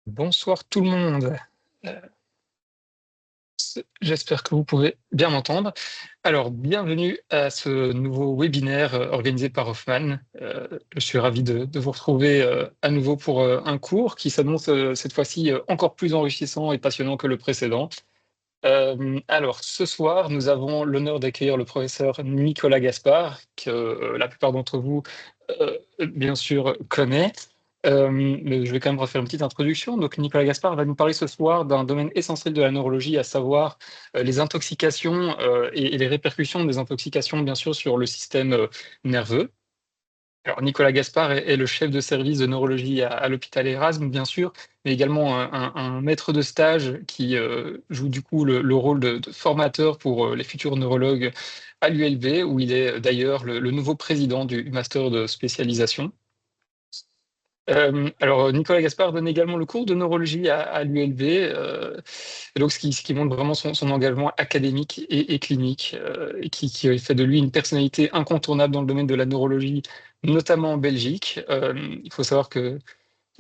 Bonsoir tout le monde. Euh, J'espère que vous pouvez bien m'entendre. Alors, bienvenue à ce nouveau webinaire organisé par Hoffman. Je suis ravi de vous retrouver à nouveau pour un cours qui s'annonce cette fois-ci encore plus enrichissant et passionnant que le précédent. Alors, ce soir, nous avons l'honneur d'accueillir le professeur Nicolas Gaspard, que la plupart d'entre vous, bien sûr, connaît. Mais je vais quand même refaire une petite introduction. Donc, Nicolas Gaspard va nous parler ce soir d'un domaine essentiel de la neurologie, à savoir les intoxications et les répercussions des intoxications, bien sûr, sur le système nerveux. Alors, Nicolas Gaspard est le chef de service de neurologie à l'hôpital Erasme, bien sûr, mais également un maître de stage qui joue du coup le rôle de formateur pour les futurs neurologues à l'ULB, où il est d'ailleurs le nouveau président du master de spécialisation. Alors, Nicolas Gaspard donne également le cours de neurologie à l'ULB, et donc ce qui montre vraiment son engagement académique et clinique, et qui fait de lui une personnalité incontournable dans le domaine de la neurologie, notamment en Belgique. Il faut savoir qu'il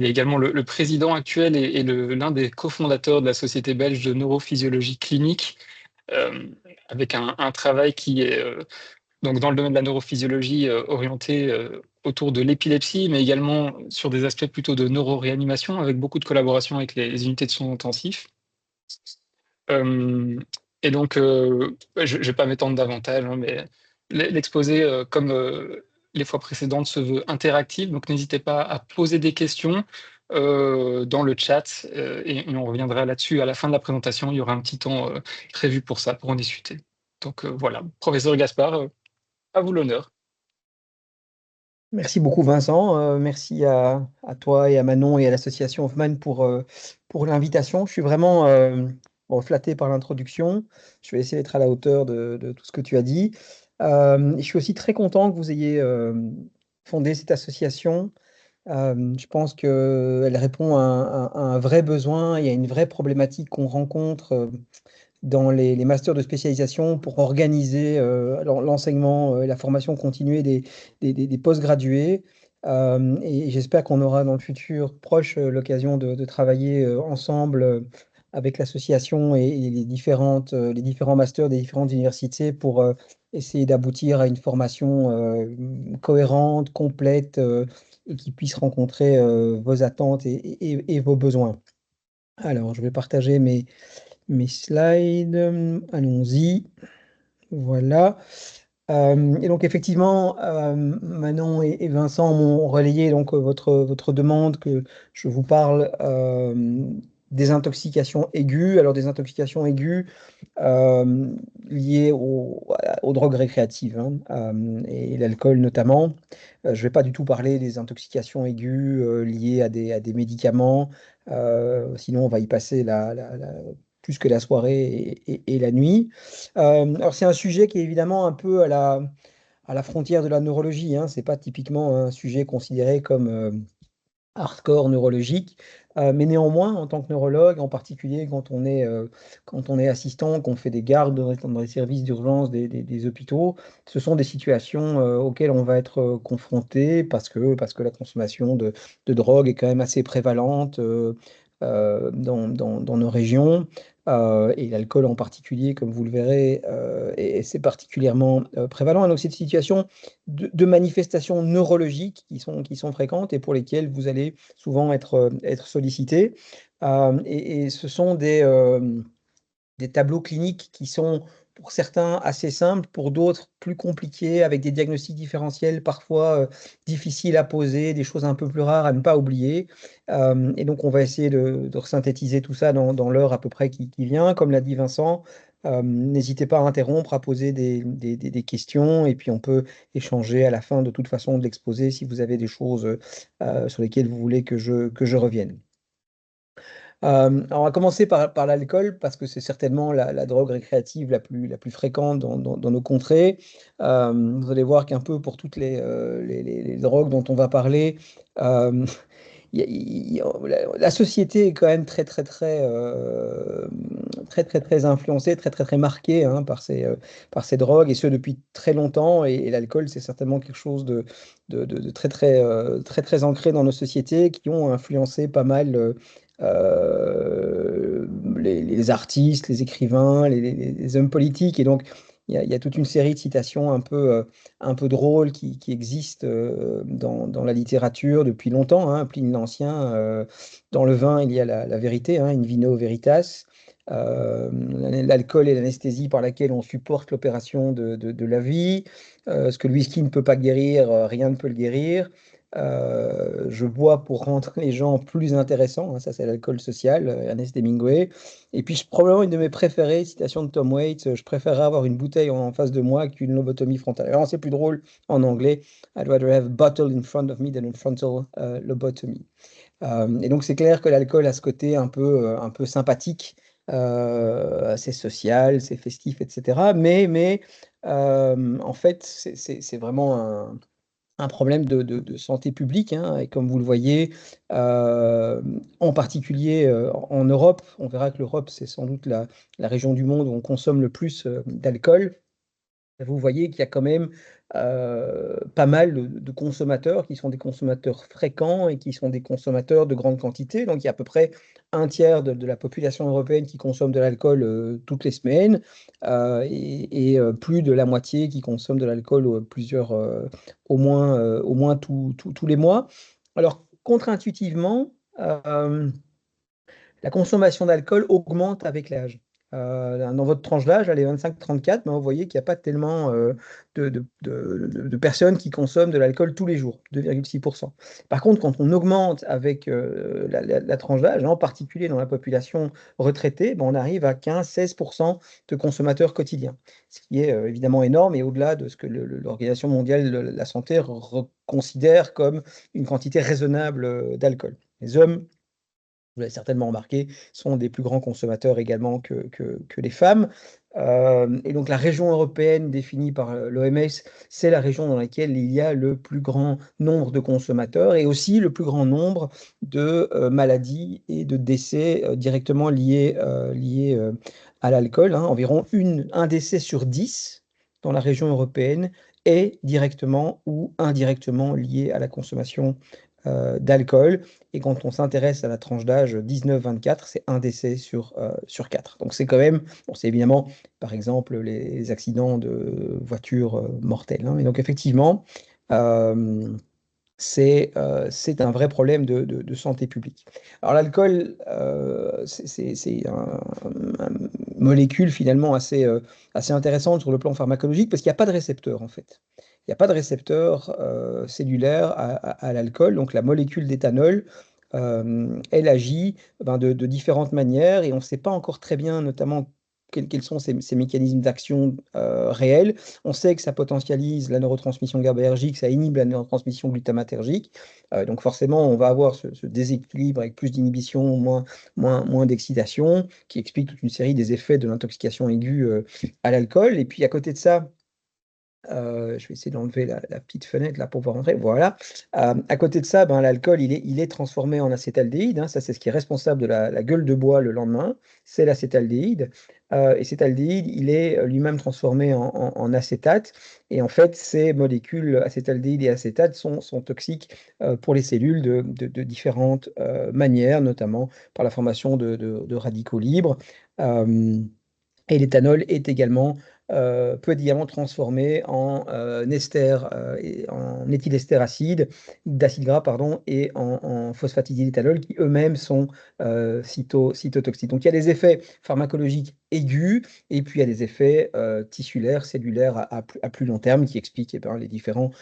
est également le président actuel et l'un des cofondateurs de la Société belge de neurophysiologie clinique, euh, avec un travail qui est donc dans le domaine de la neurophysiologie, orienté autour de l'épilepsie, mais également sur des aspects plutôt de neuroréanimation, avec beaucoup de collaboration avec les unités de soins intensifs. Euh, et donc, je ne vais pas m'étendre davantage, hein, mais l'exposé, comme les fois précédentes, se veut interactif, donc n'hésitez pas à poser des questions dans le chat, et on reviendra là-dessus à la fin de la présentation. Il y aura un petit temps prévu pour ça, pour en discuter. Donc voilà, professeur Gaspard, à vous l'honneur. Merci beaucoup Vincent, merci à toi et à Manon et à l'association Hoffman pour l'invitation. Je suis vraiment bon, flatté par l'introduction. Je vais essayer d'être à la hauteur de tout ce que tu as dit. Je suis aussi très content que vous ayez fondé cette association. Je pense qu'elle répond à un vrai besoin et à une vraie problématique qu'on rencontre dans les masters de spécialisation pour organiser l'enseignement et la formation continue des post-gradués. Et j'espère qu'on aura dans le futur proche l'occasion de travailler ensemble avec l'association et les différents masters des différentes universités pour essayer d'aboutir à une formation cohérente, complète et qui puisse rencontrer vos attentes et vos besoins. Alors, je vais partager mes slides, allons-y. Voilà. Et donc effectivement, Manon et Vincent m'ont relayé donc votre demande que je vous parle des intoxications aiguës. Alors des intoxications aiguës euh, liées aux drogues récréatives, hein, et l'alcool notamment. Je ne vais pas du tout parler des intoxications aiguës liées à des médicaments. Sinon on va y passer plus que la soirée et la nuit. Alors c'est un sujet qui est évidemment un peu à la frontière de la neurologie, hein. C'est pas typiquement un sujet considéré comme hardcore neurologique, mais néanmoins, en tant que neurologue, en particulier quand on est assistant, qu'on fait des gardes dans les services d'urgence des hôpitaux, ce sont des situations auxquelles on va être confronté parce que la consommation de drogue est quand même assez prévalente dans nos régions. Et l'alcool en particulier, comme vous le verrez, c'est particulièrement prévalent. Et donc, c'est une situation de manifestations neurologiques qui sont fréquentes et pour lesquelles vous allez souvent être sollicité. Et ce sont des tableaux cliniques qui sont pour certains assez simples, pour d'autres plus compliqués, avec des diagnostics différentiels parfois difficiles à poser, des choses un peu plus rares à ne pas oublier. Et donc on va essayer de resynthétiser tout ça dans l'heure à peu près qui vient. Comme l'a dit Vincent, n'hésitez pas à interrompre, à poser des questions, et puis on peut échanger à la fin de toute façon de l'exposé si vous avez des choses sur lesquelles vous voulez que je revienne. Alors on va commencer par l'alcool parce que c'est certainement la drogue récréative la plus fréquente dans nos contrées. Vous allez voir qu'un peu pour toutes les drogues dont on va parler, euh, la société est quand même très influencée, très marquée hein, par ces drogues et ce depuis très longtemps. Et l'alcool, c'est certainement quelque chose de très ancré dans nos sociétés qui ont influencé pas mal les artistes, les écrivains, les hommes politiques. Et donc, il y a toute une série de citations un peu drôles qui existent dans la littérature depuis longtemps, hein. Pline l'Ancien, dans le vin, il y a la vérité, hein, in vino veritas. L'alcool est l'anesthésie par laquelle on supporte l'opération de la vie. Ce que le whisky ne peut pas guérir, rien ne peut le guérir. Je bois pour rendre les gens plus intéressants, hein, ça c'est l'alcool social, Ernest Hemingway. Et puis probablement une de mes préférées, citation de Tom Waits, je préférerais avoir une bouteille en face de moi qu'une lobotomie frontale. Alors c'est plus drôle en anglais, I'd rather have a bottle in front of me than a frontal lobotomy. Et donc c'est clair que l'alcool a ce côté un peu sympathique, assez social, c'est festif, etc. En fait, c'est vraiment un problème de santé publique, hein. Et comme vous le voyez, en particulier en Europe, on verra que l'Europe, c'est sans doute la région du monde où on consomme le plus d'alcool. Vous voyez qu'il y a quand même pas mal de consommateurs qui sont des consommateurs fréquents et qui sont des consommateurs de grande quantité. Donc il y a à peu près un tiers de la population européenne qui consomme de l'alcool toutes les semaines plus de la moitié qui consomme de l'alcool au moins tous les mois. Alors contre-intuitivement, la consommation d'alcool augmente avec l'âge. Dans votre tranche d'âge, les 25-34, ben, vous voyez qu'il n'y a pas tellement de personnes qui consomment de l'alcool tous les jours, 2,6%. Par contre, quand on augmente avec la tranche d'âge, en particulier dans la population retraitée, ben, on arrive à 15-16% de consommateurs quotidiens, ce qui est évidemment énorme et au-delà de ce que l'Organisation mondiale de la santé considère comme une quantité raisonnable d'alcool. Les hommes, vous l'avez certainement remarqué, sont des plus grands consommateurs également que les femmes. Et donc la région européenne définie par l'OMS, c'est la région dans laquelle il y a le plus grand nombre de consommateurs et aussi le plus grand nombre de maladies et de décès directement liés à l'alcool, hein. Environ un décès sur 10 dans la région européenne est directement ou indirectement lié à la consommation d'alcool. Et quand on s'intéresse à la tranche d'âge 19-24, c'est un décès sur 4. Donc c'est quand même, bon, c'est évidemment, par exemple, les accidents de voitures mortels, hein. Mais donc effectivement, euh, c'est un vrai problème de santé publique. Alors l'alcool, c'est une molécule finalement assez intéressante sur le plan pharmacologique parce qu'il n'y a pas de récepteur en fait. Il n'y a pas de récepteur cellulaire à l'alcool, donc la molécule d'éthanol, elle agit ben, de différentes manières et on ne sait pas encore très bien notamment quels sont ces mécanismes d'action réels. On sait que ça potentialise la neurotransmission GABAergique, ça inhibe la neurotransmission glutamatergique. Donc forcément, on va avoir ce déséquilibre avec plus d'inhibition, moins d'excitation, qui explique toute une série des effets de l'intoxication aiguë à l'alcool. Et puis à côté de ça, je vais essayer d'enlever la petite fenêtre là pour pouvoir rentrer. Voilà. À côté de ça, ben, l'alcool, il est transformé en acétaldéhyde, hein. Ça, c'est ce qui est responsable de la gueule de bois le lendemain. C'est l'acétaldéhyde. Et cet aldéhyde, il est lui-même transformé en acétate. Et en fait, ces molécules acétaldéhyde et acétate sont toxiques pour les cellules de différentes manières, notamment par la formation de radicaux libres. Euh, et l'éthanol peut être également transformé en ester, en éthylester d'acide gras, pardon, et en phosphatidyld'éthanol qui eux-mêmes sont cytotoxiques. Donc il y a des effets pharmacologiques aigus et puis il y a des effets tissulaires, cellulaires à plus long terme qui expliquent eh ben, les différentes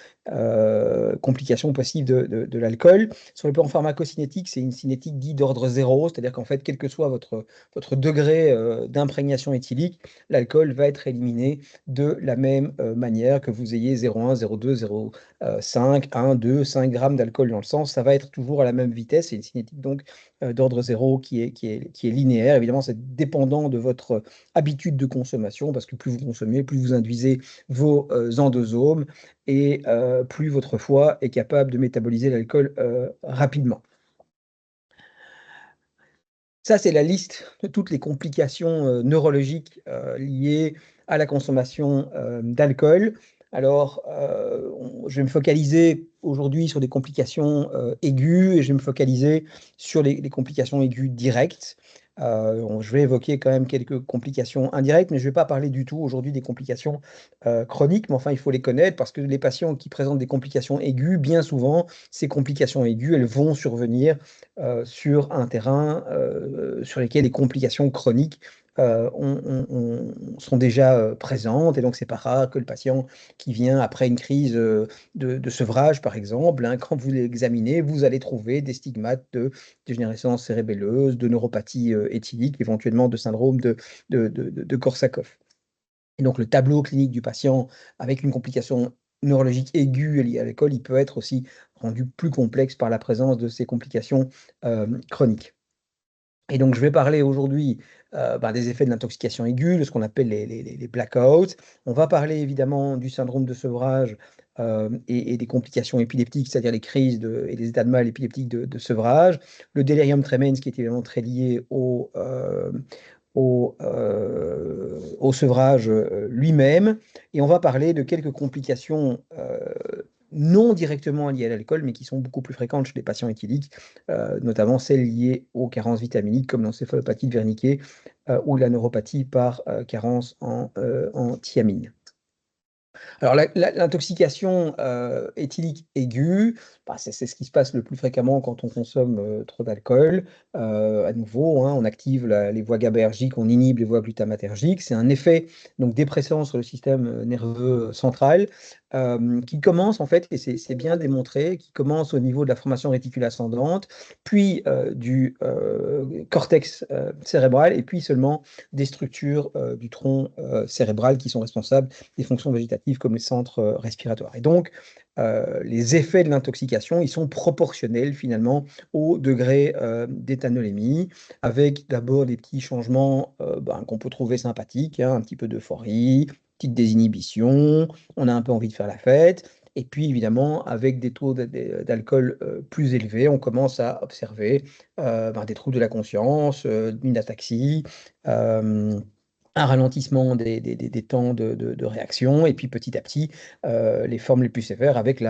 complications possibles de l'alcool. Sur le plan pharmacocinétique, c'est une cinétique dite d'ordre zéro, c'est-à-dire qu'en fait, quel que soit votre degré d'imprégnation éthylique, l'alcool va être éliminé de la même manière que vous ayez 0,1, 0,2, 0,5, 1, 2, 5 grammes d'alcool dans le sang. Ça va être toujours à la même vitesse. C'est une cinétique donc d'ordre zéro qui est linéaire. Évidemment, c'est dépendant de votre habitude de consommation parce que plus vous consommez, plus vous induisez vos endosomes et plus votre foie est capable de métaboliser l'alcool rapidement. Ça, c'est la liste de toutes les complications neurologiques liées à la consommation d'alcool. Alors, je vais me focaliser aujourd'hui sur des complications aiguës et je vais me focaliser sur les complications aiguës directes. Je vais évoquer quand même quelques complications indirectes, mais je ne vais pas parler du tout aujourd'hui des complications chroniques, mais enfin, il faut les connaître parce que les patients qui présentent des complications aiguës, bien souvent, ces complications aiguës, elles vont survenir sur un terrain sur lequel les complications chroniques sont déjà présentes, et donc c'est pas rare que le patient qui vient après une crise de sevrage, par exemple, hein, quand vous l'examinez, vous allez trouver des stigmates de dégénérescence cérébelleuse, de neuropathie éthylique, éventuellement de syndrome de Korsakoff. Et donc le tableau clinique du patient avec une complication neurologique aiguë liée à l'alcool, il peut être aussi rendu plus complexe par la présence de ces complications chroniques. Et donc, je vais parler aujourd'hui des effets de l'intoxication aiguë, de ce qu'on appelle les blackouts. On va parler évidemment du syndrome de sevrage et des complications épileptiques, c'est-à-dire les crises et les états de mal épileptiques de sevrage. Le délirium tremens, qui est évidemment très lié au sevrage lui-même. Et on va parler de quelques complications non directement liées à l'alcool, mais qui sont beaucoup plus fréquentes chez les patients éthyliques, notamment celles liées aux carences vitaminiques, comme l'encéphalopathie de Wernicke ou la neuropathie par carence en thiamine. Alors, l'intoxication éthylique aiguë, c'est ce qui se passe le plus fréquemment quand on consomme trop d'alcool. À nouveau, hein, on active les voies GABAergiques, on inhibe les voies glutamatergiques. C'est un effet donc dépressant sur le système nerveux central qui commence en fait, et c'est bien démontré, qui commence au niveau de la formation réticule ascendante, puis du cortex cérébral, et puis seulement des structures du tronc cérébral qui sont responsables des fonctions végétatives comme les centres respiratoires. Et donc, les effets de l'intoxication, ils sont proportionnels finalement au degré d'éthanolémie, avec d'abord des petits changements qu'on peut trouver sympathiques, hein, un petit peu d'euphorie, petite désinhibition, on a un peu envie de faire la fête. Et puis évidemment, avec des taux d'alcool plus élevés, on commence à observer des troubles de la conscience, une ataxie, un ralentissement des temps de réaction, et puis petit à petit, les formes les plus sévères avec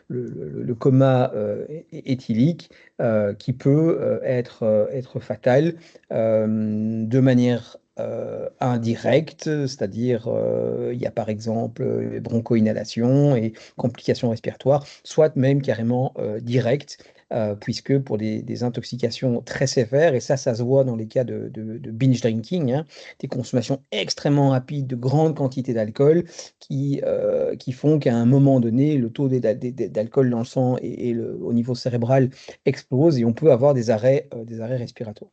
le coma éthylique qui peut être fatal de manière indirecte, c'est-à-dire il y a par exemple bronchoinhalation et complications respiratoires, soit même carrément directe, puisque pour des intoxications très sévères, et ça se voit dans les cas de binge drinking, hein, des consommations extrêmement rapides de grandes quantités d'alcool qui font qu'à un moment donné, le taux d'alcool dans le sang au niveau cérébral explose et on peut avoir des arrêts respiratoires.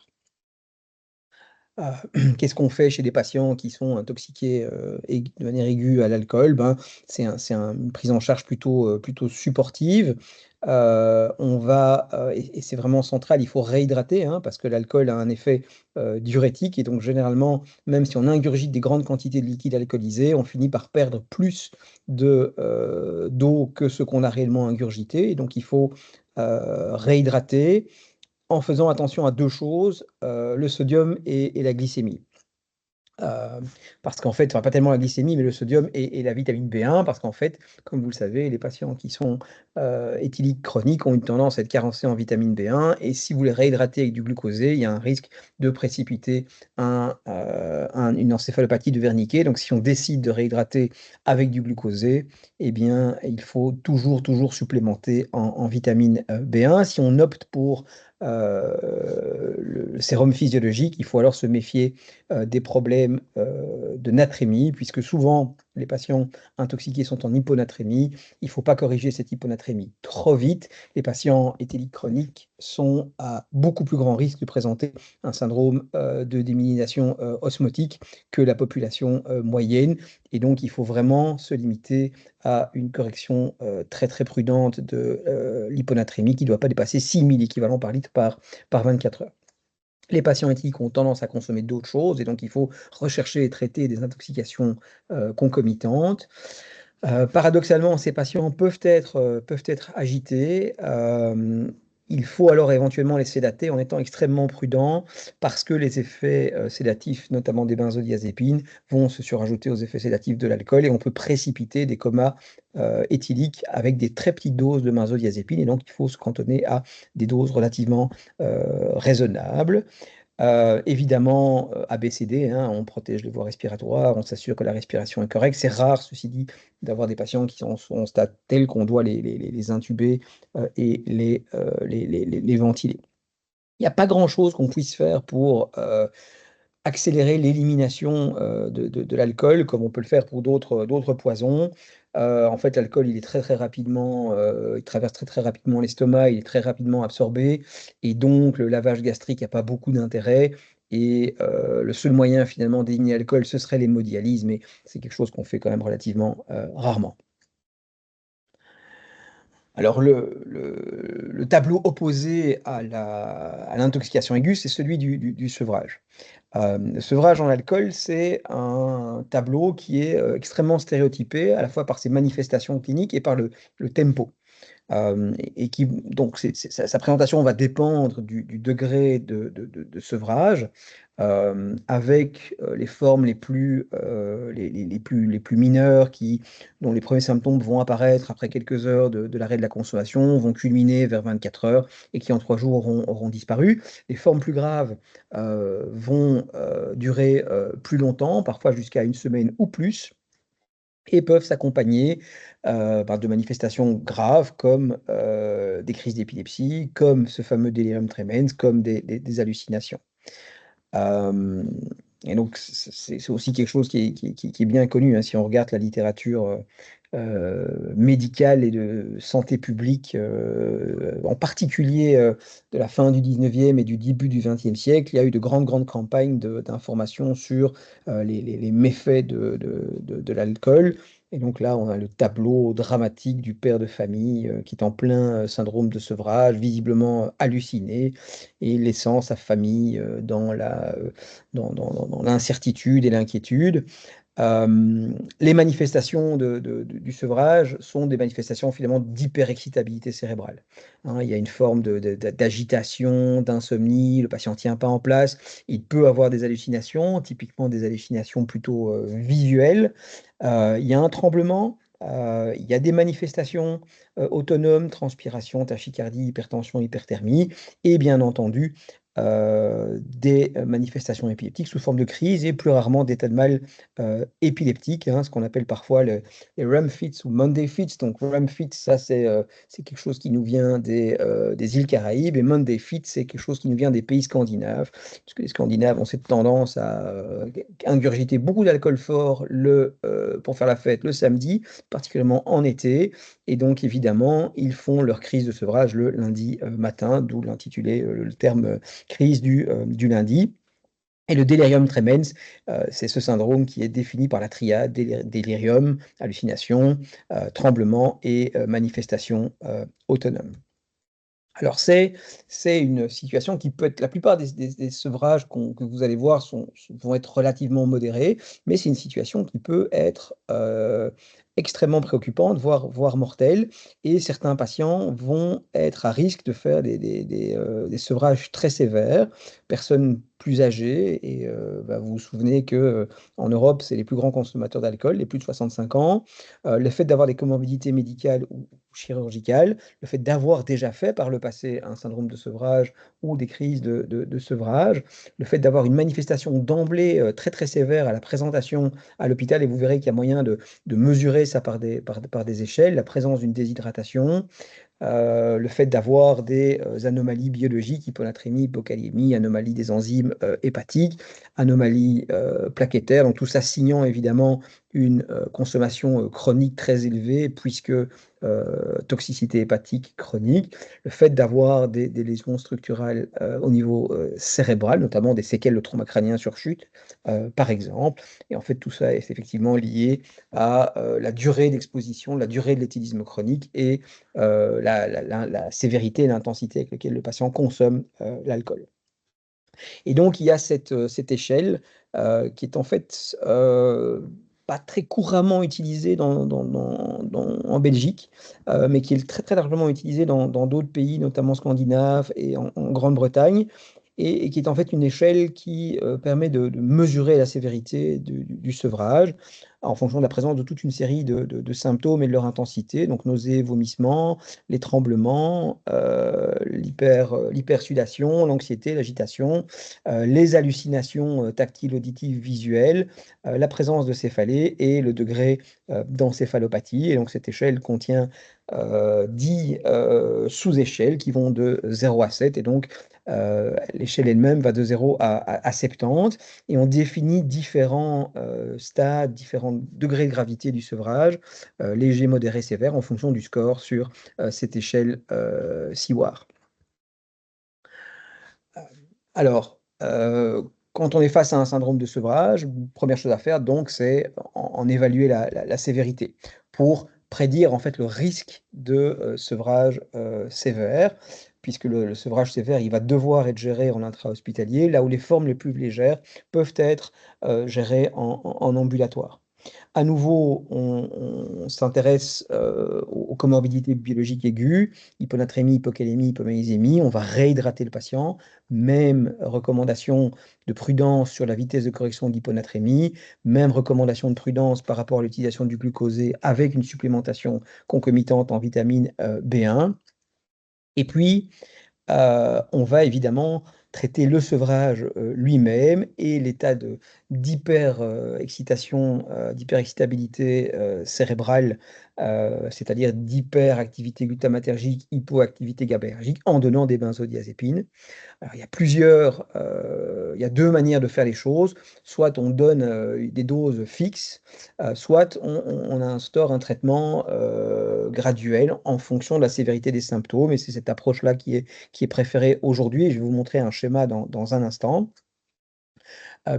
Qu'est-ce qu'on fait chez des patients qui sont intoxiqués de manière aiguë à l'alcool? Une prise en charge plutôt supportive. On va, et c'est vraiment central, il faut réhydrater, hein, parce que l'alcool a un effet diurétique, et donc généralement, même si on ingurgite des grandes quantités de liquide alcoolisé, on finit par perdre plus d'eau que ce qu'on a réellement ingurgité. Et donc il faut réhydrater en faisant attention à 2 choses, le sodium et la glycémie. Parce qu'en fait, enfin pas tellement la glycémie, mais le sodium et la vitamine B1, parce qu'en fait, comme vous le savez, les patients qui sont éthyliques chroniques ont une tendance à être carencés en vitamine B1, et si vous les réhydratez avec du glucosé, il y a un risque de précipiter une encéphalopathie de Wernicke. Donc si on décide de réhydrater avec du glucosé, eh bien, il faut toujours supplémenter en vitamine B1. Si on opte pour le sérum physiologique, il faut alors se méfier des problèmes de natrémie, puisque souvent les patients intoxiqués sont en hyponatrémie. Il ne faut pas corriger cette hyponatrémie trop vite. Les patients éthyliques chroniques sont à beaucoup plus grand risque de présenter un syndrome de démyelination osmotique que la population moyenne. Et donc, il faut vraiment se limiter à une correction très prudente de l'hyponatrémie qui ne doit pas dépasser 6 000 équivalents par litre par 24 heures. Les patients éthyliques ont tendance à consommer d'autres choses, et donc il faut rechercher et traiter des intoxications concomitantes. Paradoxalement, ces patients peuvent être agités. il faut alors éventuellement les sédater en étant extrêmement prudent parce que les effets sédatifs, notamment des benzodiazépines, vont se surajouter aux effets sédatifs de l'alcool et on peut précipiter des comas éthyliques avec des très petites doses de benzodiazépines et donc il faut se cantonner à des doses relativement raisonnables. Évidemment, ABCD, hein, on protège les voies respiratoires, on s'assure que la respiration est correcte. C'est rare, ceci dit, d'avoir des patients qui sont en stade tel qu'on doit les intuber et les ventiler. Il n'y a pas grand-chose qu'on puisse faire pour accélérer l'élimination de l'alcool, comme on peut le faire pour d'autres poisons. En fait, l'alcool, il est très rapidement, il traverse très rapidement l'estomac, il est très rapidement absorbé, et donc le lavage gastrique n'a pas beaucoup d'intérêt. Et le seul moyen finalement d'éliminer l'alcool, ce serait l'hémodialyse, mais c'est quelque chose qu'on fait quand même relativement rarement. Alors le tableau opposé à l'intoxication aiguë, c'est celui du sevrage. Le sevrage en alcool, c'est un tableau qui est extrêmement stéréotypé, à la fois par ses manifestations cliniques et par le tempo. Et qui, donc, sa présentation va dépendre du degré de sevrage, avec les formes les plus mineures, dont les premiers symptômes vont apparaître après quelques heures de l'arrêt de la consommation, vont culminer vers 24 heures et qui en 3 jours auront disparu. Les formes plus graves vont durer plus longtemps, parfois jusqu'à une semaine ou plus et peuvent s'accompagner de manifestations graves comme des crises d'épilepsie, comme ce fameux délirium tremens, comme des hallucinations. Hem et donc c'est aussi quelque chose qui est bien connu, hein, si on regarde la littérature, médicale et de santé publique, en particulier, de la fin du 19e et du début du 20e siècle, il y a eu de grandes campagnes d'information sur, les méfaits de l'alcool et donc là, on a le tableau dramatique du père de famille, qui est en plein, syndrome de sevrage, visiblement, halluciné et laissant sa famille, dans l'incertitude et l'inquiétude. Les manifestations du sevrage sont des manifestations finalement d'hyperexcitabilité cérébrale, hein. Il y a une forme d'agitation, d'insomnie, le patient ne tient pas en place. Il peut avoir des hallucinations, typiquement des hallucinations plutôt, visuelles. Il y a un tremblement, il y a des manifestations, autonomes, transpiration, tachycardie, hypertension, hyperthermie et bien entendu, des manifestations épileptiques sous forme de crise et plus rarement d'états de mal épileptiques, hein, ce qu'on appelle parfois les REM fits ou Monday fits. Donc REM fits, ça c'est quelque chose qui nous vient des îles Caraïbes et Monday fits, c'est quelque chose qui nous vient des pays scandinaves, puisque les Scandinaves ont cette tendance à ingurgiter beaucoup d'alcool fort pour faire la fête le samedi, particulièrement en été. Et donc évidemment, ils font leur crise de sevrage le lundi matin, d'où l'intitulé, le terme crise du lundi. Et le délirium tremens, c'est ce syndrome qui est défini par la triade délirium, hallucination, tremblement et manifestation autonome. Alors c'est une situation qui peut être la plupart des sevrages que vous allez voir vont être relativement modérés, mais c'est une situation qui peut être, extrêmement préoccupante, voire mortelle et certains patients vont être à risque de faire des sevrages très sévères. Personnes plus âgées et vous vous souvenez que, en Europe, c'est les plus grands consommateurs d'alcool, les plus de 65 ans. Le fait d'avoir des comorbidités médicales ou chirurgicales, le fait d'avoir déjà fait par le passé un syndrome de sevrage ou des crises de sevrage, le fait d'avoir une manifestation d'emblée, très sévère à la présentation à l'hôpital et vous verrez qu'il y a moyen de mesurer ça par des échelles, la présence d'une déshydratation, le fait d'avoir des, anomalies biologiques, hyponatrémie, hypokaliémie, anomalie des enzymes, hépatiques, anomalie, plaquettaire, donc tout ça signant évidemment une, consommation, chronique très élevée puisque, toxicité hépatique chronique. Le fait d'avoir des lésions structurales, au niveau, cérébral, notamment des séquelles de trauma crânien sur chute, par exemple et en fait tout ça est effectivement lié à, la durée d'exposition, la durée de l'éthylisme chronique et la sévérité et l'intensité avec laquelle le patient consomme, l'alcool. Et donc il y a cette échelle, qui est en fait, pas très couramment utilisé en Belgique, mais qui est très, très largement utilisé dans d'autres pays, notamment scandinaves et en Grande-Bretagne, et qui est en fait une échelle qui permet de mesurer la sévérité du sevrage en fonction de la présence de toute une série de symptômes et de leur intensité, donc nausées, vomissements, les tremblements, l'hypersudation, l'anxiété, l'agitation, les hallucinations tactiles, auditives, visuelles, la présence de céphalée et le degré d'encéphalopathie. Et donc cette échelle contient 10 sous-échelles qui vont de 0 à 7. Et donc l'échelle elle-même va de 0 à 70. Et on définit différents stades, différents degrés de gravité du sevrage, léger, modéré, sévère, en fonction du score sur cette échelle SIWAR. Alors, quand on est face à un syndrome de sevrage, première chose à faire, donc, c'est en évaluer la sévérité pour prédire en fait le risque de sevrage sévère, puisque le sevrage sévère, il va devoir être géré en intra-hospitalier, là où les formes les plus légères peuvent être gérées en ambulatoire. À nouveau, on s'intéresse aux comorbidités biologiques aiguës, hyponatrémie, hypocalémie, hypomagnésémie. On va réhydrater le patient. Même recommandation de prudence sur la vitesse de correction de l'hyponatrémie. Même recommandation de prudence par rapport à l'utilisation du glucosé avec une supplémentation concomitante en vitamine B1. Et puis, on va évidemment traiter le sevrage lui-même et l'état d'hyperexcitation, d'hyperexcitabilité cérébrale, c'est-à-dire d'hyperactivité glutamatergique, hypoactivité GABAergique, en donnant des benzodiazépines. Alors, il y a deux manières de faire les choses. Soit on donne des doses fixes, soit on instaure un traitement graduel en fonction de la sévérité des symptômes. Et c'est cette approche-là qui est préférée aujourd'hui. Et je vais vous montrer un schéma dans un instant.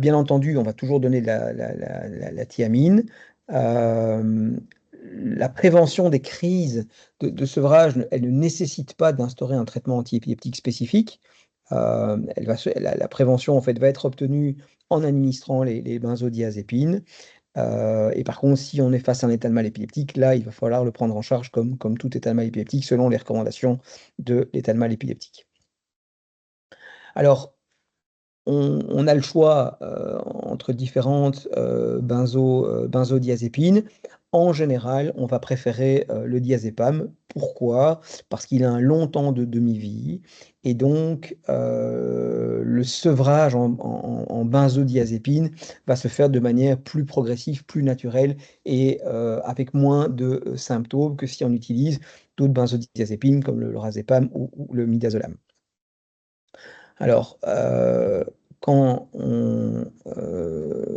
Bien entendu, on va toujours donner de la thiamine. La prévention des crises de sevrage, elle ne nécessite pas d'instaurer un traitement antiépileptique spécifique. La prévention en fait, va être obtenue en administrant les benzodiazépines. Et par contre, si on est face à un état de mal épileptique, là, il va falloir le prendre en charge comme tout état de mal épileptique, selon les recommandations de l'état de mal épileptique. Alors, on a le choix entre différentes benzodiazépines. En général, on va préférer le diazépam. Pourquoi? Parce qu'il a un long temps de demi-vie et donc le sevrage en benzodiazépine va se faire de manière plus progressive, plus naturelle et avec moins de symptômes que si on utilise d'autres benzodiazépines comme le lorazépam ou le midazolam. Alors, quand on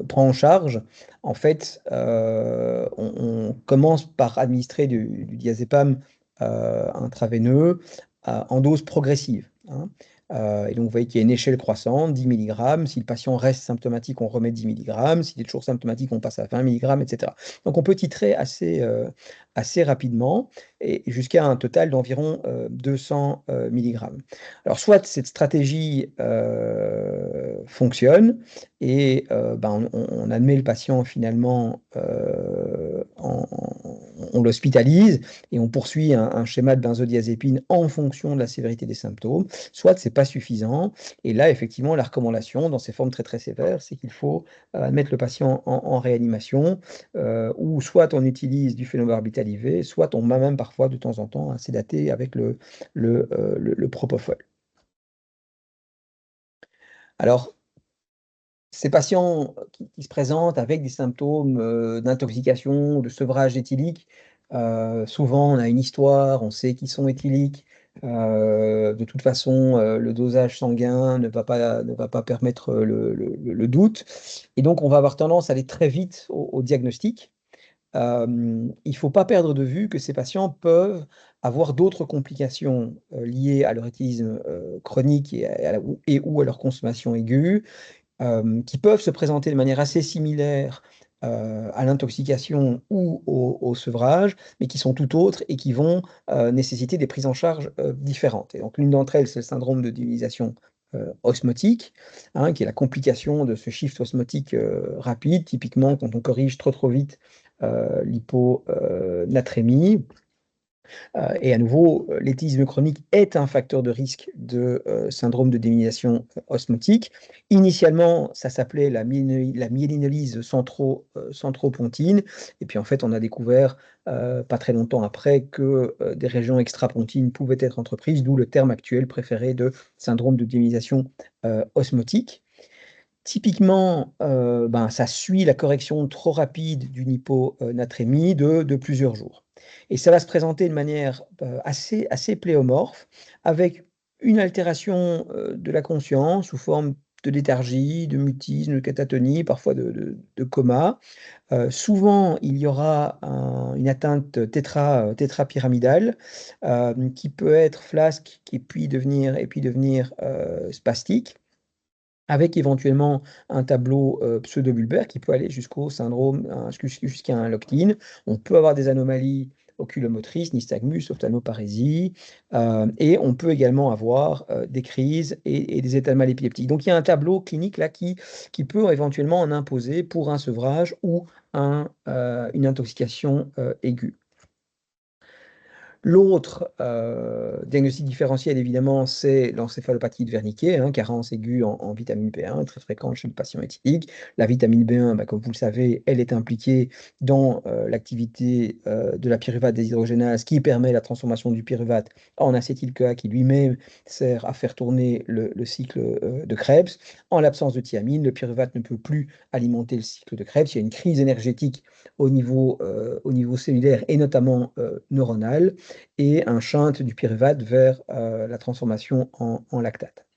prend en charge, en fait, on commence par administrer du diazépam intraveineux en dose progressive, hein. Et donc, vous voyez qu'il y a une échelle croissante, 10 mg. Si le patient reste symptomatique, on remet 10 mg. S'il est toujours symptomatique, on passe à 20 mg, etc. Donc, on peut titrer assez rapidement et jusqu'à un total d'environ 200 mg. Alors, soit cette stratégie fonctionne et on admet le patient finalement, on l'hospitalise et on poursuit un schéma de benzodiazépine en fonction de la sévérité des symptômes, soit c'est pas suffisant. Et là, effectivement, la recommandation dans ces formes très très sévères, c'est qu'il faut mettre le patient en réanimation, ou soit on utilise du phénobarbital IV, soit on met même parfois de temps en temps un sédaté avec le propofol. Alors, ces patients qui se présentent avec des symptômes d'intoxication, de sevrage éthylique, souvent on a une histoire, on sait qu'ils sont éthyliques. De toute façon, le dosage sanguin ne va pas permettre le doute. Et donc, on va avoir tendance à aller très vite au diagnostic. Il ne faut pas perdre de vue que ces patients peuvent avoir d'autres complications liées à leur éthylisme chronique et ou à leur consommation aiguë, qui peuvent se présenter de manière assez similaire à l'intoxication ou au sevrage, mais qui sont tout autres et qui vont nécessiter des prises en charge différentes. Et donc l'une d'entre elles, c'est le syndrome de dialylisation osmotique, hein, qui est la complication de ce shift osmotique rapide, typiquement quand on corrige trop vite l'hyponatrémie. Et à nouveau, l'éthylisme chronique est un facteur de risque de syndrome de démyélination osmotique. Initialement, ça s'appelait la myélinolyse centropontine. Et puis en fait, on a découvert pas très longtemps après que des régions extrapontines pouvaient être entreprises, d'où le terme actuel préféré de syndrome de démyélisation osmotique. Typiquement, ça suit la correction trop rapide d'une hyponatrémie de plusieurs jours. Et ça va se présenter de manière assez pléomorphe, avec une altération de la conscience sous forme de léthargie, de mutisme, de catatonie, parfois de coma. Souvent, il y aura une atteinte tétrapyramidale qui peut être flasque et puis devenir spastique, avec éventuellement un tableau pseudobulbaire qui peut aller jusqu'au syndrome, jusqu'à un lock-in. On peut avoir des anomalies oculomotrices, nystagmus, ophtalmoparésie, et on peut également avoir des crises et des états de mal épileptiques. Donc il y a un tableau clinique là qui peut éventuellement en imposer pour un sevrage ou une intoxication aiguë. L'autre diagnostic différentiel, évidemment, c'est l'encéphalopathie de Wernicke, hein, carence aiguë en vitamine B1, très fréquente chez le patient éthylique. La vitamine B1, comme vous le savez, elle est impliquée dans l'activité de la pyruvate déshydrogénase qui permet la transformation du pyruvate en acétyl-CoA qui lui-même sert à faire tourner le cycle de Krebs. En l'absence de thiamine, le pyruvate ne peut plus alimenter le cycle de Krebs. Il y a une crise énergétique au niveau cellulaire et notamment neuronal, et un shunt du pyruvate vers la transformation en lactate.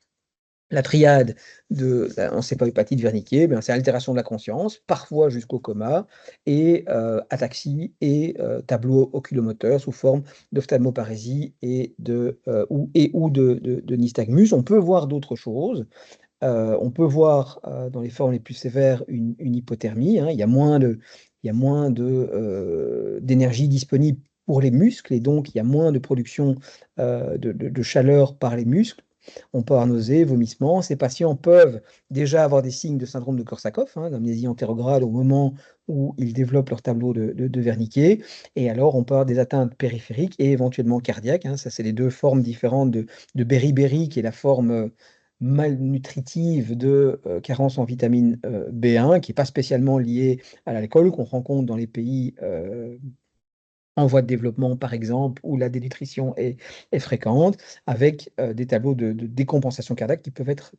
La triade de l'encéphalopathie de Wernicke, c'est altération de la conscience, parfois jusqu'au coma, et ataxie et tableau oculomoteur sous forme d'ophtalmoparésie ou de nystagmus. On peut voir d'autres choses. On peut voir dans les formes les plus sévères une hypothermie, hein. Il y a moins d'énergie disponible pour les muscles et donc il y a moins de production de chaleur par les muscles. On peut avoir nausées, vomissements. Ces patients peuvent déjà avoir des signes de syndrome de Korsakoff, hein, d'amnésie antérograde au moment où ils développent leur tableau de Wernicke. Et alors, on peut avoir des atteintes périphériques et éventuellement cardiaques, hein. Ça, c'est les deux formes différentes de beriberi, qui est la forme malnutritive de carence en vitamine B1, qui n'est pas spécialement liée à l'alcool, qu'on rencontre dans les pays en voie de développement, par exemple, où la dénutrition est fréquente, avec des tableaux de décompensation cardiaque qui peuvent être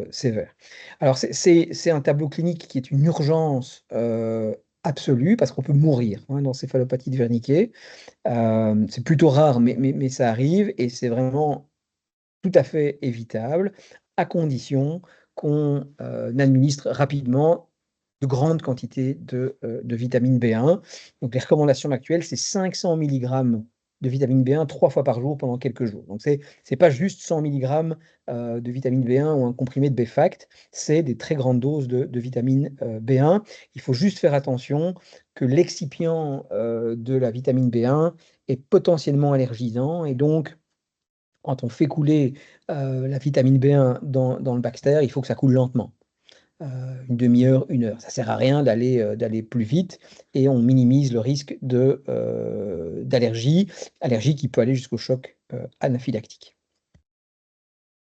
sévères. Alors, c'est un tableau clinique qui est une urgence absolue, parce qu'on peut mourir, hein, dans céphalopathie de Wernicke. C'est plutôt rare, mais ça arrive, et c'est vraiment tout à fait évitable, à condition qu'on administre rapidement de grandes quantités de vitamine B1. Donc les recommandations actuelles, c'est 500 mg de vitamine B1 3 fois par jour pendant quelques jours. Donc c'est pas juste 100 mg de vitamine B1 ou un comprimé de Bfact, c'est des très grandes doses de vitamine B1. Il faut juste faire attention que l'excipient de la vitamine B1 est potentiellement allergisant, et donc quand on fait couler la vitamine B1 dans le Baxter, il faut que ça coule lentement. Une demi-heure, une heure. Ça ne sert à rien d'aller plus vite, et on minimise le risque d'allergie, allergie qui peut aller jusqu'au choc anaphylactique.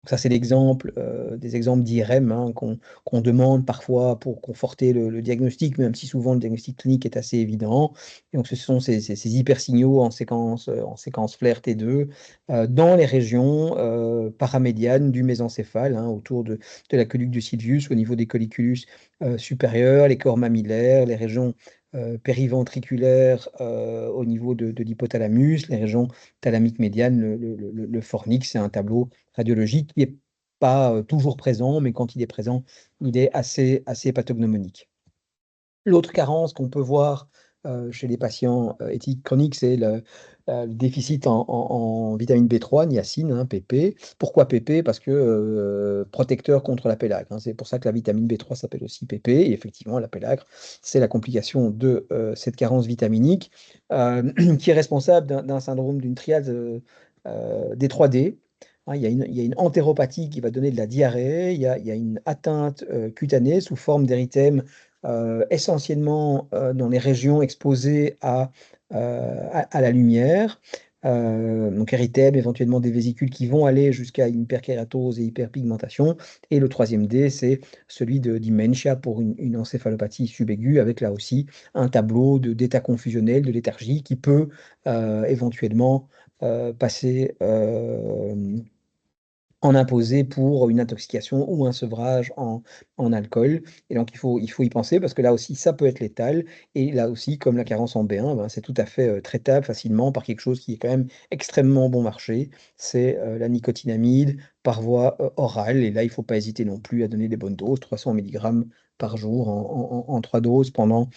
Ça, c'est l'exemple, des exemples d'IRM, hein, qu'on demande parfois pour conforter le diagnostic, même si souvent le diagnostic clinique est assez évident. Et donc, ce sont ces hypersignaux en séquence FLAIR T2 dans les régions paramédianes du mésencéphale, hein, autour de l'aqueduc du Sylvius, au niveau des colliculus supérieurs, les corps mammillaires, les régions périventriculaires au niveau de l'hypothalamus, les régions thalamiques médianes, le fornix. C'est un tableau radiologique qui n'est pas toujours présent, mais quand il est présent, il est assez pathognomonique. L'autre carence qu'on peut voir chez les patients éthyliques chroniques, c'est le déficit en vitamine B3, niacine, hein, PP. Pourquoi PP? Parce que protecteur contre la pélagre, hein. C'est pour ça que la vitamine B3 s'appelle aussi PP. Et effectivement, la pélagre, c'est la complication de cette carence vitaminique qui est responsable d'un syndrome, d'une triade D3D, hein. Il y a une entéropathie qui va donner de la diarrhée, il y a une atteinte cutanée sous forme d'érythème, essentiellement dans les régions exposées à la lumière. Donc érythème, éventuellement des vésicules qui vont aller jusqu'à une hyperkératose et hyperpigmentation. Et le troisième D, c'est celui de dementia pour une encéphalopathie subaiguë, avec là aussi un tableau d'état confusionnel, de léthargie qui peut éventuellement passer en imposer pour une intoxication ou un sevrage en alcool. Et donc il faut y penser parce que là aussi, ça peut être létal. Et là aussi, comme la carence en B1, ben, c'est tout à fait traitable facilement par quelque chose qui est quand même extrêmement bon marché. C'est la nicotinamide par voie orale. Et là, il ne faut pas hésiter non plus à donner des bonnes doses, 300 mg par jour en 3 doses pendant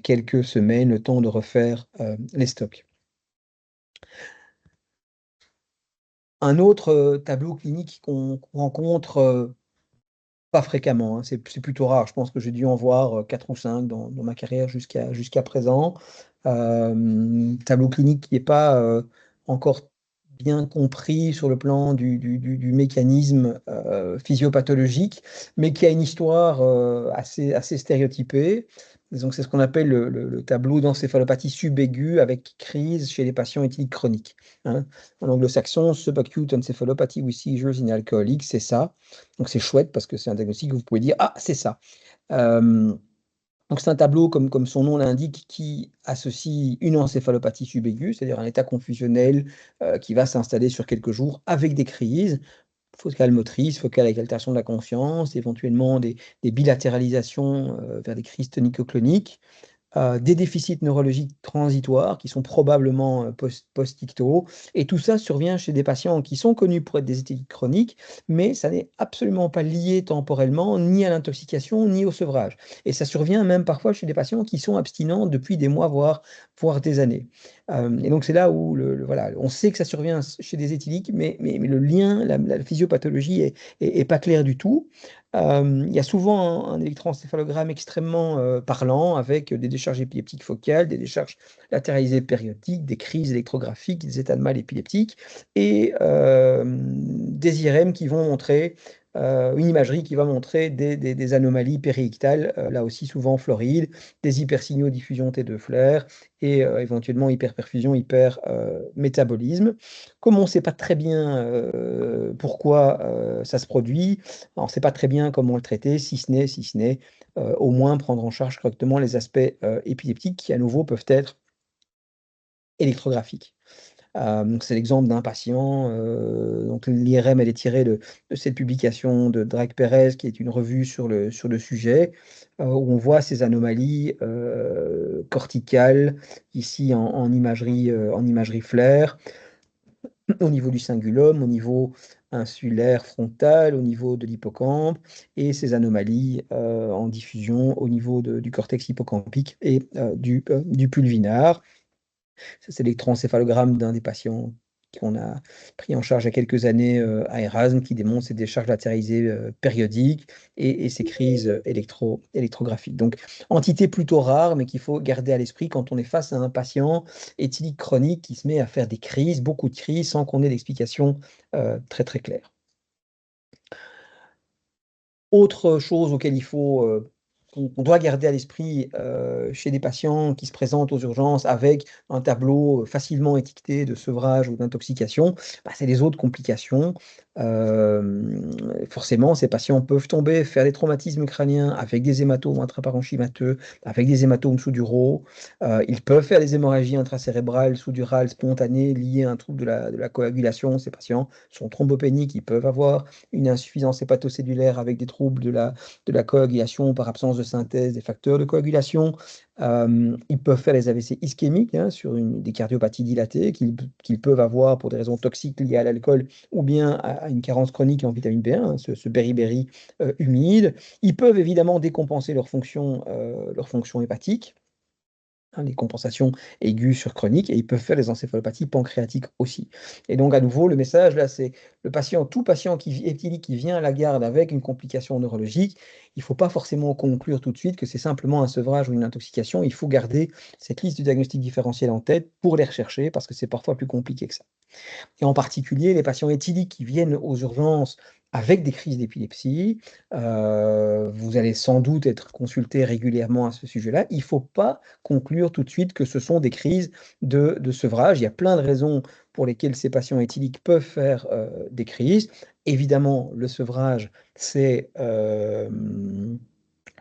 quelques semaines, le temps de refaire les stocks. Un autre tableau clinique qu'on rencontre pas fréquemment, hein, c'est plutôt rare. Je pense que j'ai dû en voir 4 ou 5 dans ma carrière jusqu'à présent. Tableau clinique qui n'est pas encore bien compris sur le plan du mécanisme physiopathologique, mais qui a une histoire assez stéréotypée. Donc, c'est ce qu'on appelle le tableau d'encéphalopathie subaiguë avec crise chez les patients éthyliques chroniques, hein. En anglo-saxon, subacute encephalopathy with seizures in alcoholics, c'est ça. Donc c'est chouette parce que c'est un diagnostic que vous pouvez dire: «Ah, c'est ça». Hem, donc c'est un tableau comme son nom l'indique qui associe une encéphalopathie subaiguë, c'est-à-dire un état confusionnel, qui va s'installer sur quelques jours avec des crises focale motrice, focale avec altération de la conscience, éventuellement des bilatéralisations, vers des crises tonico-cloniques. Des déficits neurologiques transitoires qui sont probablement post-ictaux, et tout ça survient chez des patients qui sont connus pour être des éthyliques chroniques, mais ça n'est absolument pas lié temporellement ni à l'intoxication ni au sevrage, et ça survient même parfois chez des patients qui sont abstinents depuis des mois, voire des années. Et donc c'est là où voilà, on sait que ça survient chez des éthyliques, mais le lien, la physiopathologie est pas claire du tout. Il y a souvent un électroencéphalogramme extrêmement parlant, avec des décharges épileptiques focales, des décharges latéralisées périodiques, des crises électrographiques, des états de mal épileptiques, et des IRM qui vont montrer une imagerie qui va montrer des anomalies périictales, là aussi souvent florides, des hypersignaux-diffusion T2 flares, et éventuellement hyperperfusion, hypermétabolisme. Comme on ne sait pas très bien pourquoi ça se produit, on ne sait pas très bien comment le traiter, si ce n'est au moins prendre en charge correctement les aspects épileptiques qui, à nouveau, peuvent être électrographiques. Donc c'est l'exemple d'un patient, donc l'IRM, elle est tirée de cette publication de Drake Perez, qui est une revue sur le sujet, où on voit ces anomalies corticales, ici en imagerie flair, au niveau du cingulum, au niveau insulaire frontal, au niveau de l'hippocampe, et ces anomalies en diffusion au niveau du cortex hippocampique et du pulvinar. Ça, c'est l'électroencéphalogramme d'un des patients qu'on a pris en charge il y a quelques années à Erasme, qui démontre ces décharges latéralisées périodiques et ces crises électrographiques. Donc, entité plutôt rare, mais qu'il faut garder à l'esprit quand on est face à un patient éthylique chronique qui se met à faire des crises, beaucoup de crises, sans qu'on ait d'explication très très claire. Autre chose auquel il faut, qu'on doit garder à l'esprit, chez des patients qui se présentent aux urgences avec un tableau facilement étiqueté de sevrage ou d'intoxication, bah, c'est les autres complications. Forcément, ces patients peuvent tomber, faire des traumatismes crâniens avec des hématomes intraparenchymateux, avec des hématomes sous-duraux. Ils peuvent faire des hémorragies intracérébrales sous-durales spontanées liées à un trouble de la coagulation. Ces patients sont thrombopéniques, ils peuvent avoir une insuffisance hépatocellulaire avec des troubles de la coagulation par absence de synthèse des facteurs de coagulation. Ils peuvent faire des AVC ischémiques, hein, sur des cardiopathies dilatées qu'ils peuvent avoir pour des raisons toxiques liées à l'alcool, ou bien à une carence chronique en vitamine B1, hein, ce beriberi humide. Ils peuvent évidemment décompenser leur fonction hépatique. des compensations aiguës sur chroniques, et ils peuvent faire des encéphalopathies pancréatiques aussi. Et donc, à nouveau, le message là, c'est tout patient éthylique qui vient à la garde avec une complication neurologique, il ne faut pas forcément conclure tout de suite que c'est simplement un sevrage ou une intoxication. Il faut garder cette liste de diagnostics différentiels en tête pour les rechercher, parce que c'est parfois plus compliqué que ça. Et en particulier, les patients éthyliques qui viennent aux urgences avec des crises d'épilepsie, vous allez sans doute être consulté régulièrement à ce sujet-là. Il ne faut pas conclure tout de suite que ce sont des crises de sevrage. Il y a plein de raisons pour lesquelles ces patients éthyliques peuvent faire des crises. Évidemment, le sevrage, c'est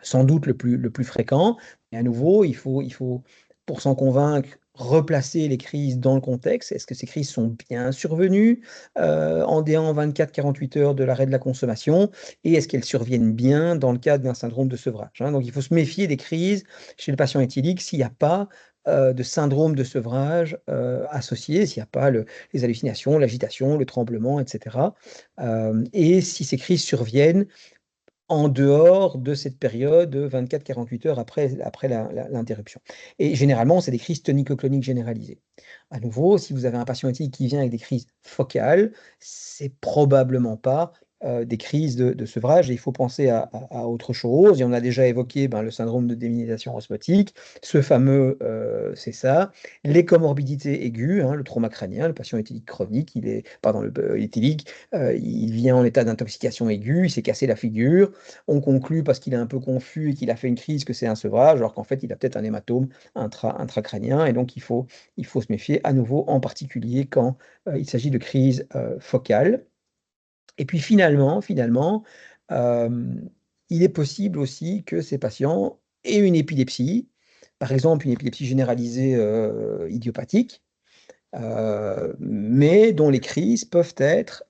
sans doute le plus fréquent. Et à nouveau, il faut, pour s'en convaincre, replacer les crises dans le contexte. Est-ce que ces crises sont bien survenues en déant 24-48 heures de l'arrêt de la consommation, et est-ce qu'elles surviennent bien dans le cadre d'un syndrome de sevrage, hein. Donc il faut se méfier des crises chez le patient éthylique s'il n'y a pas de syndrome de sevrage associé, s'il n'y a pas les hallucinations, l'agitation, le tremblement, etc. Et si ces crises surviennent en dehors de cette période de 24-48 heures après l'interruption. Et généralement, c'est des crises tonico-cloniques généralisées. À nouveau, si vous avez un patient éthylique qui vient avec des crises focales, c'est probablement pas des crises de sevrage, et il faut penser à autre chose. Et on a déjà évoqué le syndrome de démyélisation osmotique, ce fameux, c'est ça. Les comorbidités aiguës, hein, le trauma crânien, le patient éthylique chronique, éthylique, il vient en état d'intoxication aiguë, il s'est cassé la figure. On conclut, parce qu'il est un peu confus et qu'il a fait une crise, que c'est un sevrage, alors qu'en fait, il a peut-être un hématome intracrânien, et donc il faut se méfier à nouveau, en particulier quand il s'agit de crises focales. Et puis finalement, euh, il est possible aussi que ces patients aient une épilepsie, par exemple une épilepsie généralisée idiopathique, mais dont les crises peuvent être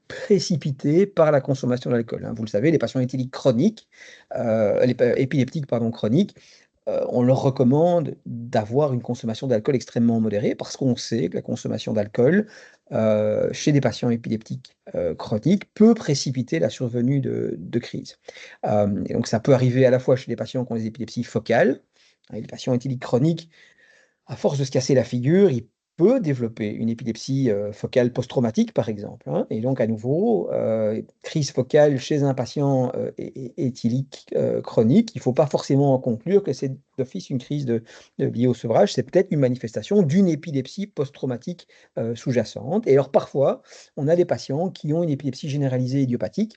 précipitées par la consommation d'alcool, hein. Vous le savez, les patients éthyliques chroniques, épileptiques pardon, chroniques, on leur recommande d'avoir une consommation d'alcool extrêmement modérée, parce qu'on sait que la consommation d'alcool chez des patients épileptiques chroniques peut précipiter la survenue de crises. Et donc ça peut arriver à la fois chez les patients qui ont des épilepsies focales, hein. Les patients éthyliques chroniques, à force de se casser la figure, il peut développer une épilepsie focale post-traumatique, par exemple, hein. Et donc, à nouveau, crise focale chez un patient éthylique chronique, il ne faut pas forcément en conclure que c'est d'office une crise liée au sevrage. C'est peut-être une manifestation d'une épilepsie post-traumatique sous-jacente. Et alors, parfois, on a des patients qui ont une épilepsie généralisée idiopathique,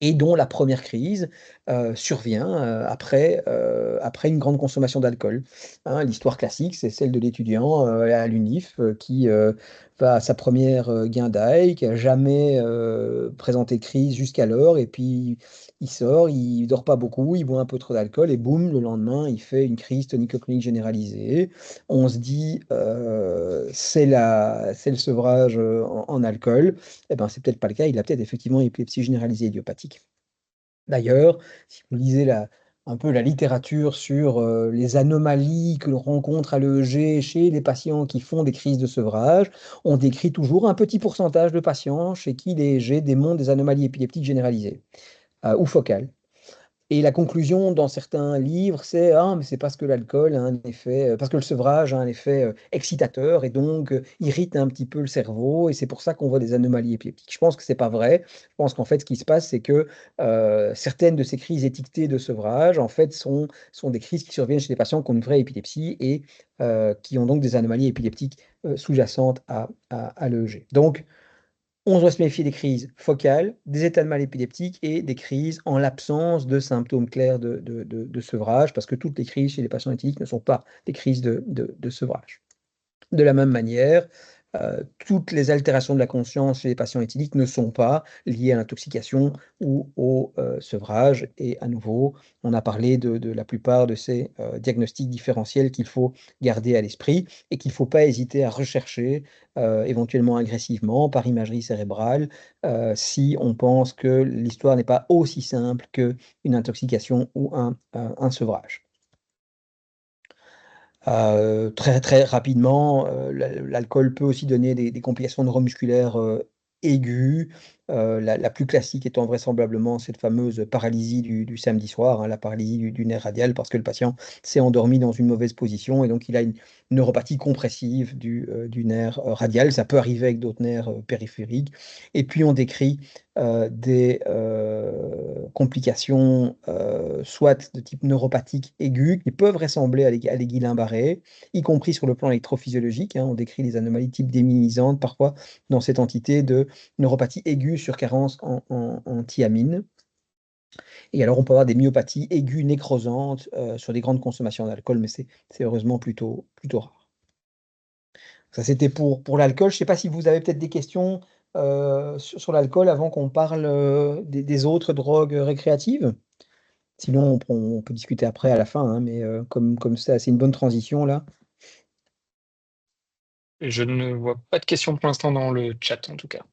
et dont la première crise survient après une grande consommation d'alcool, hein. L'histoire classique, c'est celle de l'étudiant à l'UNIF qui va à sa première guindaille, qui a jamais présenté de crise jusqu'alors, et puis il sort, il dort pas beaucoup, il boit un peu trop d'alcool, et boum, le lendemain, il fait une crise tonico-clonique généralisée. On se dit, c'est le sevrage en alcool. Eh ben, c'est peut-être pas le cas, il a peut-être effectivement une épilepsie généralisée idiopathique. D'ailleurs, si vous lisez un peu la littérature sur les anomalies que l'on rencontre à l'EEG chez les patients qui font des crises de sevrage, on décrit toujours un petit pourcentage de patients chez qui les EEG démontrent des anomalies épileptiques généralisées ou focales. Et la conclusion dans certains livres, c'est: ah, mais c'est parce que l'alcool a un effet, parce que le sevrage a un effet excitateur, et donc irrite un petit peu le cerveau, et c'est pour ça qu'on voit des anomalies épileptiques. Je pense que c'est pas vrai. Je pense qu'en fait, ce qui se passe, c'est que certaines de ces crises étiquetées de sevrage, en fait, sont des crises qui surviennent chez des patients qui ont une vraie épilepsie, et qui ont donc des anomalies épileptiques sous-jacentes à l'EEG. Donc, on doit se méfier des crises focales, des états de mal épileptiques et des crises en l'absence de symptômes clairs de sevrage, parce que toutes les crises chez les patients éthyliques ne sont pas des crises de sevrage. De la même manière, toutes les altérations de la conscience chez les patients éthyliques ne sont pas liées à l'intoxication ou au sevrage. Et à nouveau, on a parlé de la plupart de ces diagnostics différentiels qu'il faut garder à l'esprit, et qu'il ne faut pas hésiter à rechercher éventuellement agressivement par imagerie cérébrale si on pense que l'histoire n'est pas aussi simple qu'une intoxication ou un sevrage. Très, très rapidement, l'alcool peut aussi donner des complications neuromusculaires aiguës, La plus classique étant vraisemblablement cette fameuse paralysie du samedi soir, hein, la paralysie du nerf radial, parce que le patient s'est endormi dans une mauvaise position et donc il a une neuropathie compressive du nerf radial. Ça peut arriver avec d'autres nerfs périphériques. Et puis on décrit des complications soit de type neuropathique aigu, qui peuvent ressembler à des Guillain-Barré, y compris sur le plan électrophysiologique, hein. On décrit les anomalies type déminisantes parfois dans cette entité de neuropathie aiguë sur carence en thiamine. Et alors on peut avoir des myopathies aiguës nécrosantes sur des grandes consommations d'alcool, mais c'est heureusement plutôt rare. Ça, c'était pour l'alcool. Je ne sais pas si vous avez peut-être des questions sur l'alcool avant qu'on parle des autres drogues récréatives. Sinon, on peut discuter après à la fin, hein, mais comme ça, c'est une bonne transition là. Je ne vois pas de questions pour l'instant dans le chat, en tout cas.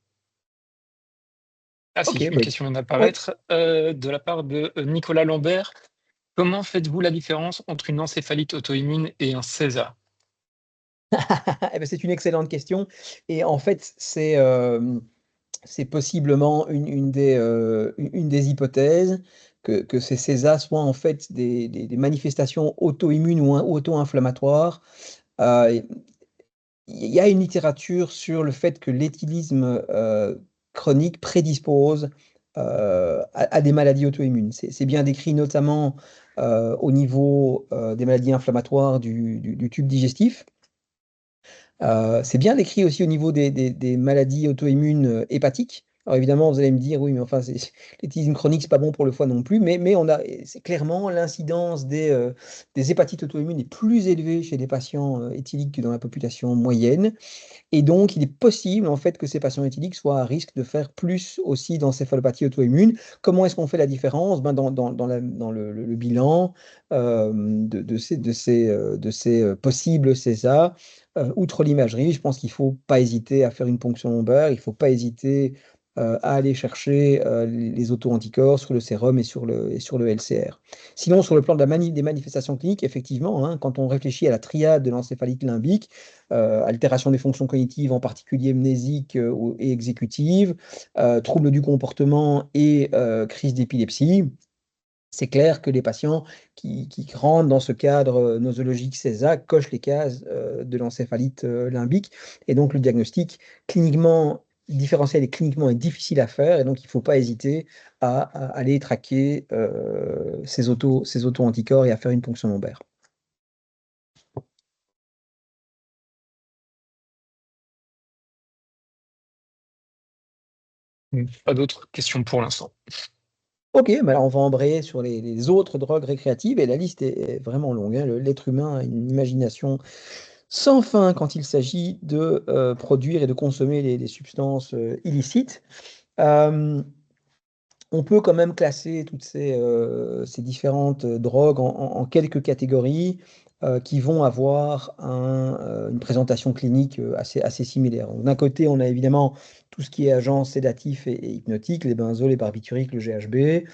Ah si, Ok, une question vient ouais. d'apparaître de la part de Nicolas Lambert. Comment faites-vous la différence entre une encéphalite auto-immune et un César? Eh ben, c'est une excellente question et en fait, c'est possiblement une des hypothèses que ces césars soient en fait des manifestations auto-immunes ou auto-inflammatoires. Et il y a une littérature sur le fait que l'éthylisme chronique prédispose à des maladies auto-immunes. C'est bien décrit notamment au niveau des maladies inflammatoires du tube digestif. C'est bien décrit aussi au niveau des maladies auto-immunes hépatiques. Alors évidemment, vous allez me dire, oui, mais enfin, l'éthylisme chronique, c'est pas bon pour le foie non plus, mais c'est clairement l'incidence des hépatites auto-immunes est plus élevée chez les patients éthyliques que dans la population moyenne. Et donc, il est possible en fait que ces patients éthyliques soient à risque de faire plus aussi d'encéphalopathie auto-immune. Comment est-ce qu'on fait la différence? Ben, dans le bilan de ces possibles CSA, outre l'imagerie, je pense qu'il ne faut pas hésiter à faire une ponction lombaire, il ne faut pas hésiter à aller chercher les auto-anticorps sur le sérum et sur le LCR. Sinon, sur le plan de des manifestations cliniques, effectivement, hein, quand on réfléchit à la triade de l'encéphalite limbique, altération des fonctions cognitives, en particulier mnésiques et exécutives, troubles du comportement et crise d'épilepsie. C'est clair que les patients qui rentrent dans ce cadre nosologique CESA cochent les cases de l'encéphalite limbique. Et donc, le diagnostic cliniquement différentiel et cliniquement est difficile à faire. Et donc, il ne faut pas hésiter à aller traquer ces auto-anticorps et à faire une ponction lombaire. Pas d'autres questions pour l'instant. Ok, mais alors on va embrayer sur les autres drogues récréatives et la liste est vraiment longue, hein. L'être humain a une imagination sans fin quand il s'agit de produire et de consommer les substances illicites. Euh, on peut quand même classer toutes ces différentes drogues en quelques catégories qui vont avoir une présentation clinique assez similaire. Donc, d'un côté, on a évidemment tout ce qui est agents sédatifs et hypnotiques, les benzos, les barbituriques, le GHB,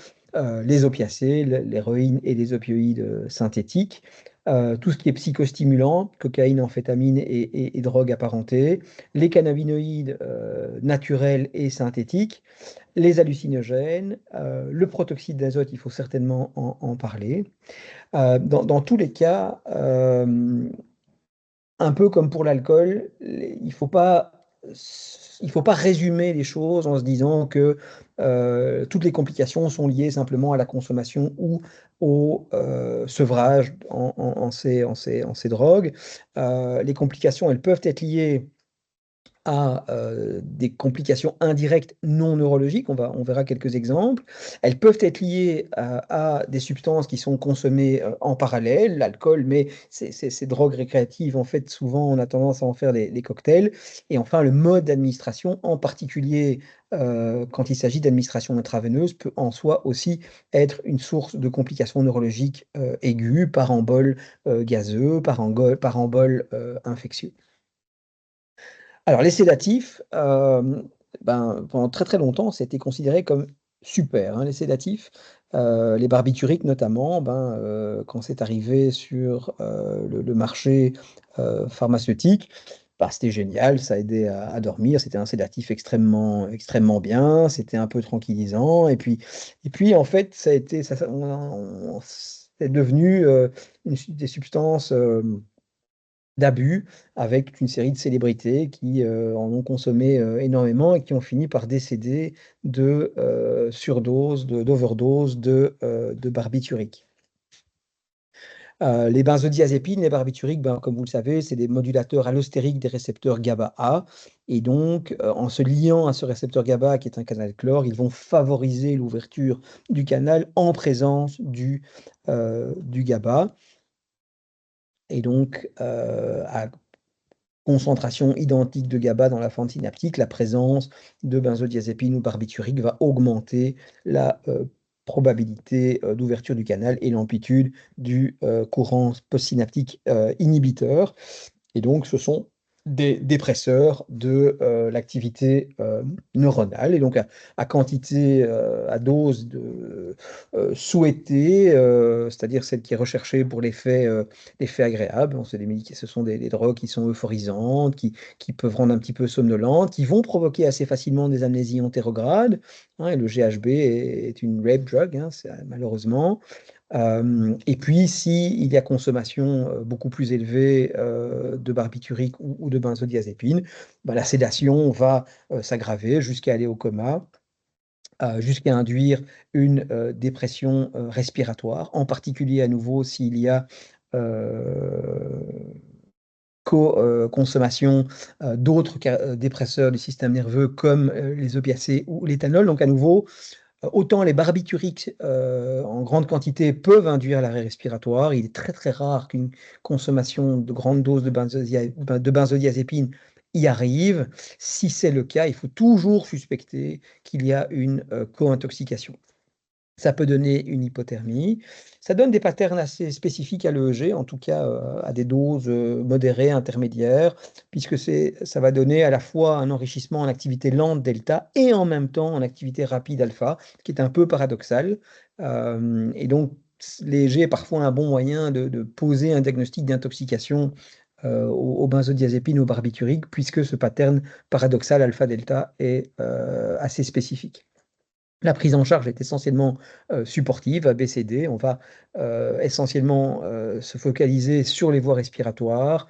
les opiacés, l'héroïne et les opioïdes synthétiques. Tout ce qui est psychostimulant, cocaïne, amphétamine et drogues apparentées, les cannabinoïdes naturels et synthétiques, les hallucinogènes, le protoxyde d'azote, il faut certainement en parler. Dans tous les cas, un peu comme pour l'alcool, il faut pas résumer les choses en se disant que toutes les complications sont liées simplement à la consommation ou au sevrage en ces drogues. Les complications, elles peuvent être liées à des complications indirectes non neurologiques, on verra quelques exemples. Elles peuvent être liées à des substances qui sont consommées en parallèle, l'alcool, mais ces drogues récréatives, en fait, souvent, on a tendance à en faire des cocktails. Et enfin, le mode d'administration, en particulier quand il s'agit d'administration intraveineuse, peut en soi aussi être une source de complications neurologiques aiguës, par embol gazeux, par embol infectieux. Alors, les sédatifs, ben, pendant très très longtemps, c'était considéré comme super, hein, les sédatifs. Les barbituriques notamment, ben, quand c'est arrivé sur le marché pharmaceutique, bah, c'était génial, ça aidait à dormir, c'était un sédatif extrêmement, extrêmement bien, c'était un peu tranquillisant. Et puis en fait, ça a été, c'est devenu des substances d'abus avec une série de célébrités qui en ont consommé énormément et qui ont fini par décéder de surdose, d'overdose de barbiturique. Les benzodiazépines, les barbituriques, ben, comme vous le savez, c'est des modulateurs allostériques des récepteurs GABA-A. Et donc, en se liant à ce récepteur GABA, qui est un canal chlore, ils vont favoriser l'ouverture du canal en présence du GABA. Et donc, à concentration identique de GABA dans la fente synaptique, la présence de benzodiazépine ou barbiturique va augmenter la probabilité d'ouverture du canal et l'amplitude du courant postsynaptique inhibiteur. Et donc, ce sont des dépresseurs de l'activité neuronale. Et donc, à quantité, à dose souhaitée, c'est-à-dire celle qui est recherchée pour l'effet agréable. Bon, ce sont des drogues qui sont euphorisantes, qui peuvent rendre un petit peu somnolentes, qui vont provoquer assez facilement des amnésies antérogrades, hein, et le GHB est une rape drug, hein, malheureusement. Et puis, s'il y a consommation beaucoup plus élevée de barbiturique ou de benzodiazépine, bah, la sédation va s'aggraver jusqu'à aller au coma, jusqu'à induire une dépression respiratoire, en particulier à nouveau s'il y a euh, consommation d'autres dépresseurs du système nerveux comme les opiacés ou l'éthanol. Donc à nouveau, autant les barbituriques en grande quantité peuvent induire l'arrêt respiratoire, il est très très rare qu'une consommation de grande dose de benzodiazépine y arrive. Si c'est le cas, il faut toujours suspecter qu'il y a une co-intoxication. Ça peut donner une hypothermie. Ça donne des patterns assez spécifiques à l'EEG, en tout cas à des doses modérées, intermédiaires, puisque ça va donner à la fois un enrichissement en activité lente delta et en même temps en activité rapide alpha, ce qui est un peu paradoxal. Et donc, l'EEG est parfois un bon moyen de poser un diagnostic d'intoxication aux benzodiazépines ou barbituriques, puisque ce pattern paradoxal alpha-delta est assez spécifique. La prise en charge est essentiellement supportive, ABCD. On va essentiellement se focaliser sur les voies respiratoires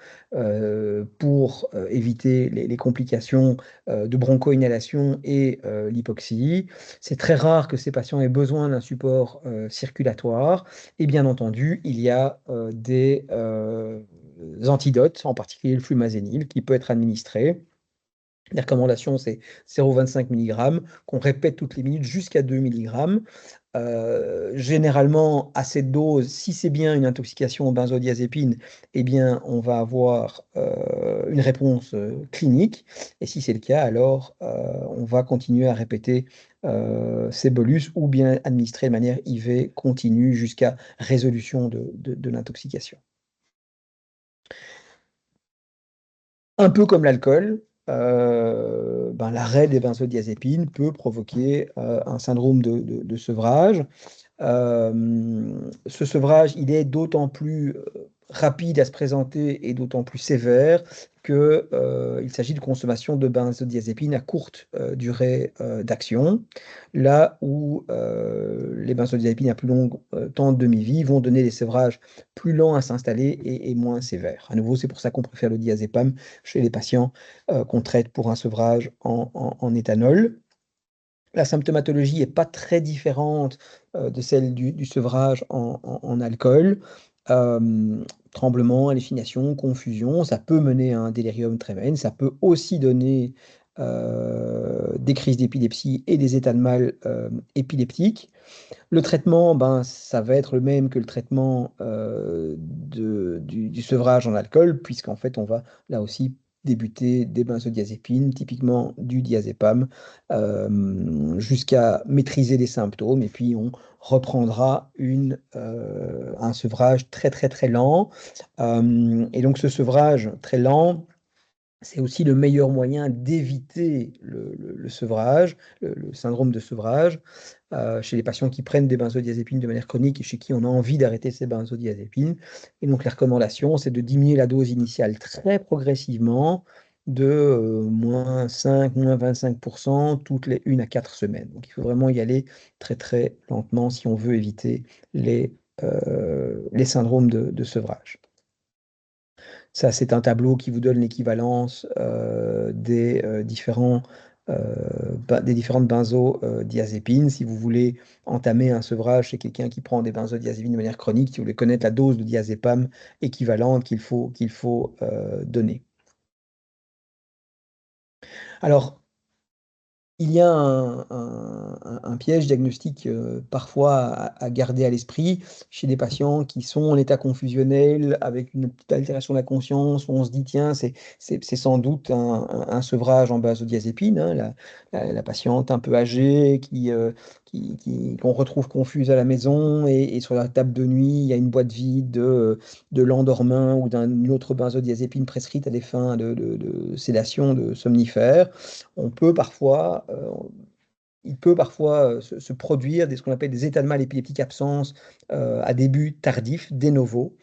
pour éviter les complications de broncho-inhalation et l'hypoxie. C'est très rare que ces patients aient besoin d'un support circulatoire. Et bien entendu, il y a des antidotes, en particulier le flumazénil, qui peut être administré. Les recommandations, c'est 0,25 mg, qu'on répète toutes les minutes jusqu'à 2 mg. Généralement, à cette dose, si c'est bien une intoxication aux benzodiazépines, eh bien, on va avoir une réponse clinique. Et si c'est le cas, alors on va continuer à répéter ces bolus ou bien administrer de manière IV continue jusqu'à résolution de l'intoxication. Un peu comme l'alcool, ben, l'arrêt des benzodiazépines peut provoquer un syndrome de sevrage. Ce sevrage, il est d'autant plus rapide à se présenter et d'autant plus sévère qu'il s'agit de consommation de benzodiazépines à courte durée d'action, là où les benzodiazépines à plus long temps de demi-vie vont donner des sévrages plus lents à s'installer et moins sévères. À nouveau, c'est pour ça qu'on préfère le diazépam chez les patients qu'on traite pour un sevrage en éthanol. La symptomatologie n'est pas très différente de celle du sevrage en alcool. Tremblement, hallucination, confusion, ça peut mener à un délirium tremens, ça peut aussi donner des crises d'épilepsie et des états de mal épileptiques. Le traitement, ben, ça va être le même que le traitement du sevrage en alcool, puisqu'en fait, on va là aussi débuter des benzodiazépines, typiquement du diazépam, jusqu'à maîtriser les symptômes, et puis on reprendra un sevrage très très très lent. Et donc ce sevrage très lent, c'est aussi le meilleur moyen d'éviter le sevrage, le syndrome de sevrage, chez les patients qui prennent des benzodiazépines de manière chronique et chez qui on a envie d'arrêter ces benzodiazépines. Et donc la recommandation, c'est de diminuer la dose initiale très progressivement de -5, -25% toutes les 1 à 4 semaines. Donc il faut vraiment y aller très très lentement si on veut éviter les syndromes de sevrage. Ça, c'est un tableau qui vous donne l'équivalence des différentes benzodiazépines. Si vous voulez entamer un sevrage chez quelqu'un qui prend des benzodiazépines de manière chronique, si vous voulez connaître la dose de diazépam équivalente qu'il faut donner. Alors, il y a un piège diagnostique parfois à garder à l'esprit chez des patients qui sont en état confusionnel avec une petite altération de la conscience où on se dit tiens c'est sans doute un sevrage en benzodiazépine, hein, la patiente un peu âgée qu'on retrouve confuse à la maison et sur la table de nuit il y a une boîte vide de l'endormin ou d'une autre benzodiazépine prescrite à des fins de sédation, de somnifère. On peut parfois, il peut parfois se produire ce qu'on appelle des états de mal épileptiques absence à début tardif, de novo,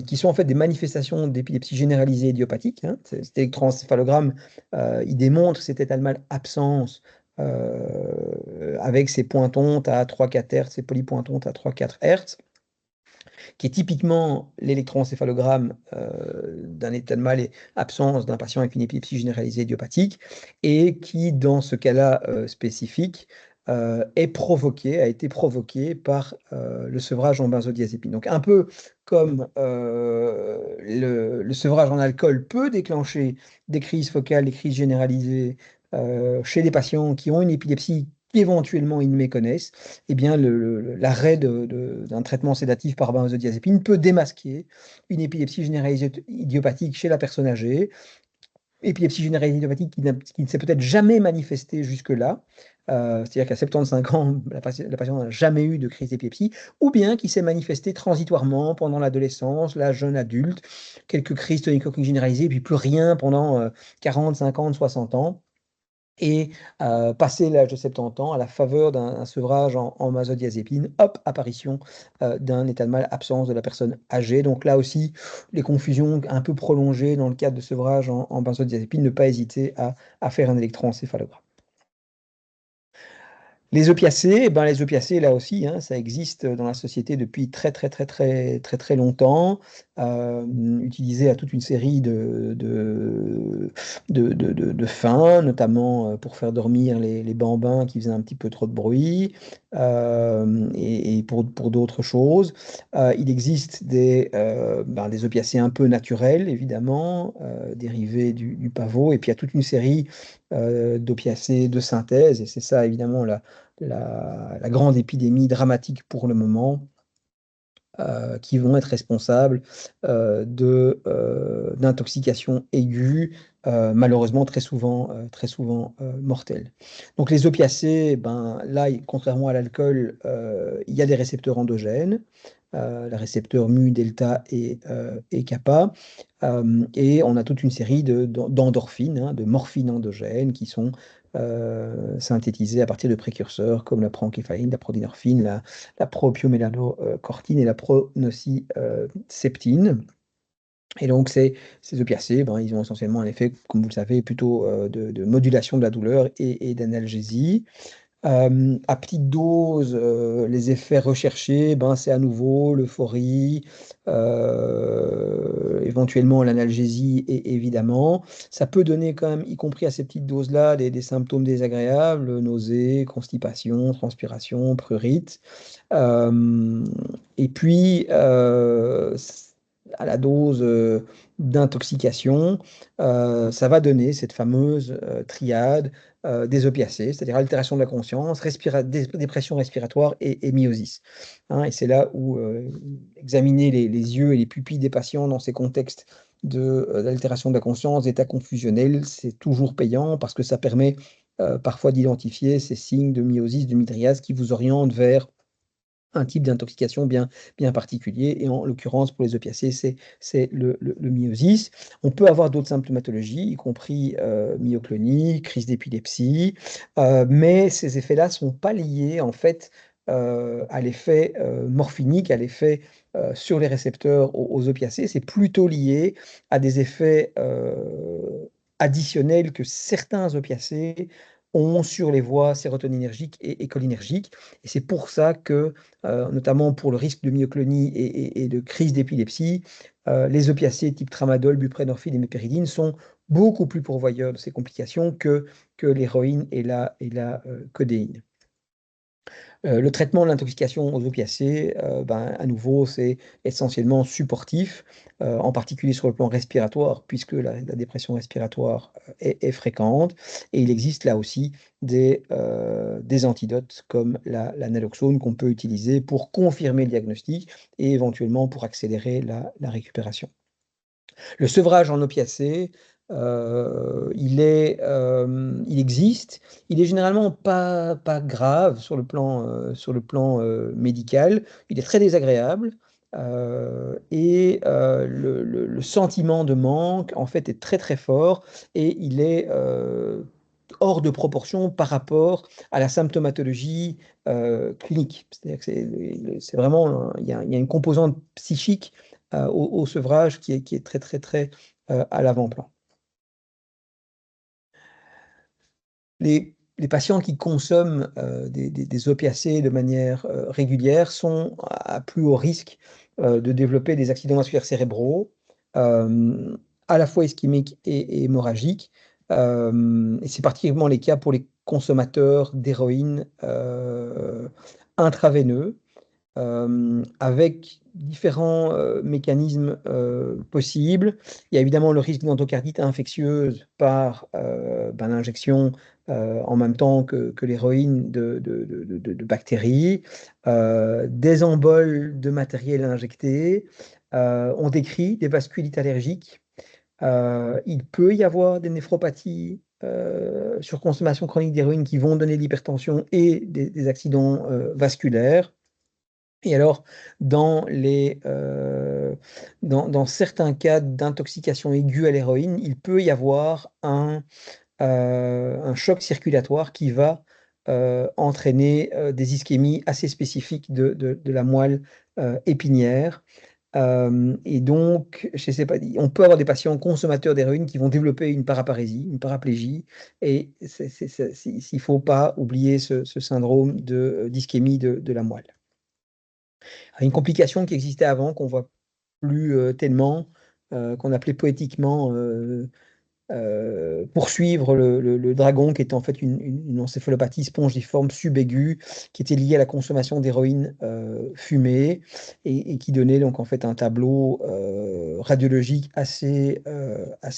qui sont en fait des manifestations d'épilepsie généralisée idiopathique, hein. Cet électroencéphalogramme, il démontre cet état de mal absence avec ses pointontes à 3-4 Hz, ses polypointontes à 3-4 Hz, qui est typiquement l'électroencéphalogramme d'un état de mal et absence d'un patient avec une épilepsie généralisée idiopathique, et qui, dans ce cas-là spécifique, a été provoqué par le sevrage en benzodiazépine. Donc un peu comme le sevrage en alcool peut déclencher des crises focales, des crises généralisées chez des patients qui ont une épilepsie qu'éventuellement ils méconnaissent, eh bien l'arrêt d'un traitement sédatif par benzodiazépine peut démasquer une épilepsie généralisée idiopathique chez la personne âgée, épilepsie généralisée idiopathique qui ne s'est peut-être jamais manifestée jusque-là, c'est-à-dire qu'à 75 ans, la patiente n'a jamais eu de crise d'épilepsie, ou bien qui s'est manifestée transitoirement pendant l'adolescence, l'âge jeune adulte, quelques crises tonico-cloniques généralisées, puis plus rien pendant 40, 50, 60 ans. Et passé l'âge de 70 ans, à la faveur d'un sevrage en benzodiazépine, hop, apparition d'un état de mal, absence de la personne âgée. Donc là aussi, les confusions un peu prolongées dans le cadre de sevrage en benzodiazépine, ne pas hésiter à faire un électroencéphalogramme. Les opiacés, eh ben, les opiacés, là aussi, hein, ça existe dans la société depuis très très très très très très longtemps, utilisé à toute une série de fins, notamment pour faire dormir les bambins qui faisaient un petit peu trop de bruit, et pour d'autres choses. Il existe des opiacés un peu naturels, évidemment, dérivés du pavot, et puis il y a toute une série d'opiacés de synthèse, et c'est ça évidemment la grande épidémie dramatique pour le moment, qui vont être responsables d'intoxication aiguë, malheureusement très souvent mortelle. Donc les opiacés, ben, là, contrairement à l'alcool, il y a des récepteurs endogènes, les récepteurs mu, delta et kappa, et on a toute une série d'endorphines, hein, de morphines endogènes qui sont synthétisées à partir de précurseurs comme la proencéphaline, la prodénorphine, la propionélanocortine et la pronocipeptine. Et donc ces opiacés, ben, ils ont essentiellement un effet, comme vous le savez, plutôt de modulation de la douleur et d'analgésie. À petite dose, les effets recherchés, ben, c'est à nouveau l'euphorie, éventuellement l'analgésie évidemment. Ça peut donner quand même, y compris à ces petites doses-là, des symptômes désagréables, nausées, constipation, transpiration, prurite. Et puis, à la dose d'intoxication, ça va donner cette fameuse triade des opiacés, c'est-à-dire altération de la conscience, dépression respiratoire et myosis, hein. Et c'est là où examiner les yeux et les pupilles des patients dans ces contextes d'altération de la conscience, d'état confusionnel, c'est toujours payant parce que ça permet parfois d'identifier ces signes de myosis, de mydriase qui vous orientent vers un type d'intoxication bien particulier, et en l'occurrence, pour les opiacés, c'est le myosis. On peut avoir d'autres symptomatologies, y compris myoclonie, crise d'épilepsie, mais ces effets-là ne sont pas liés, en fait, à l'effet morphinique, à l'effet sur les récepteurs aux opiacés. C'est plutôt lié à des effets additionnels que certains opiacés ont sur les voies sérotoninergiques et cholinergiques. Et c'est pour ça que, notamment pour le risque de myoclonie et de crise d'épilepsie, les opiacés type tramadol, buprenorphine et mépéridine sont beaucoup plus pourvoyeurs de ces complications que l'héroïne et la codéine. Le traitement de l'intoxication aux opiacés, à nouveau, c'est essentiellement supportif, en particulier sur le plan respiratoire, puisque la dépression respiratoire est fréquente. Et il existe là aussi des antidotes comme la naloxone qu'on peut utiliser pour confirmer le diagnostic et éventuellement pour accélérer la récupération. Le sevrage en opiacés, il existe. Il est généralement pas grave sur le plan médical. Il est très désagréable, et le sentiment de manque, en fait, est très, très fort, et il est hors de proportion par rapport à la symptomatologie clinique. C'est-à-dire que c'est vraiment, il y a une composante psychique au sevrage qui est très, très, très à l'avant-plan. Les patients qui consomment des opiacés de manière régulière sont à plus haut risque de développer des accidents vasculaires cérébraux, euh, à la fois ischémiques et hémorragiques. Et c'est particulièrement les cas pour les consommateurs d'héroïne intraveineux, avec différents mécanismes possibles. Il y a évidemment le risque d'endocardite infectieuse par l'injection en même temps que l'héroïne de bactéries, des emboles de matériel injecté. On décrit des vasculites allergiques. Il peut y avoir des néphropathies sur consommation chronique d'héroïne qui vont donner de l'hypertension et des accidents vasculaires. Et alors, dans certains cas d'intoxication aiguë à l'héroïne, il peut y avoir un choc circulatoire qui va entraîner des ischémies assez spécifiques de la moelle épinière. Et donc, on peut avoir des patients consommateurs d'héroïne qui vont développer une paraparésie, une paraplégie, et il ne faut pas oublier ce syndrome d'ischémie de la moelle. Une complication qui existait avant, qu'on voit plus tellement, qu'on appelait poétiquement poursuivre le dragon, qui était en fait une encéphalopathie spongiforme subaiguë, qui était liée à la consommation d'héroïne fumée, et qui donnait donc en fait un tableau radiologique assez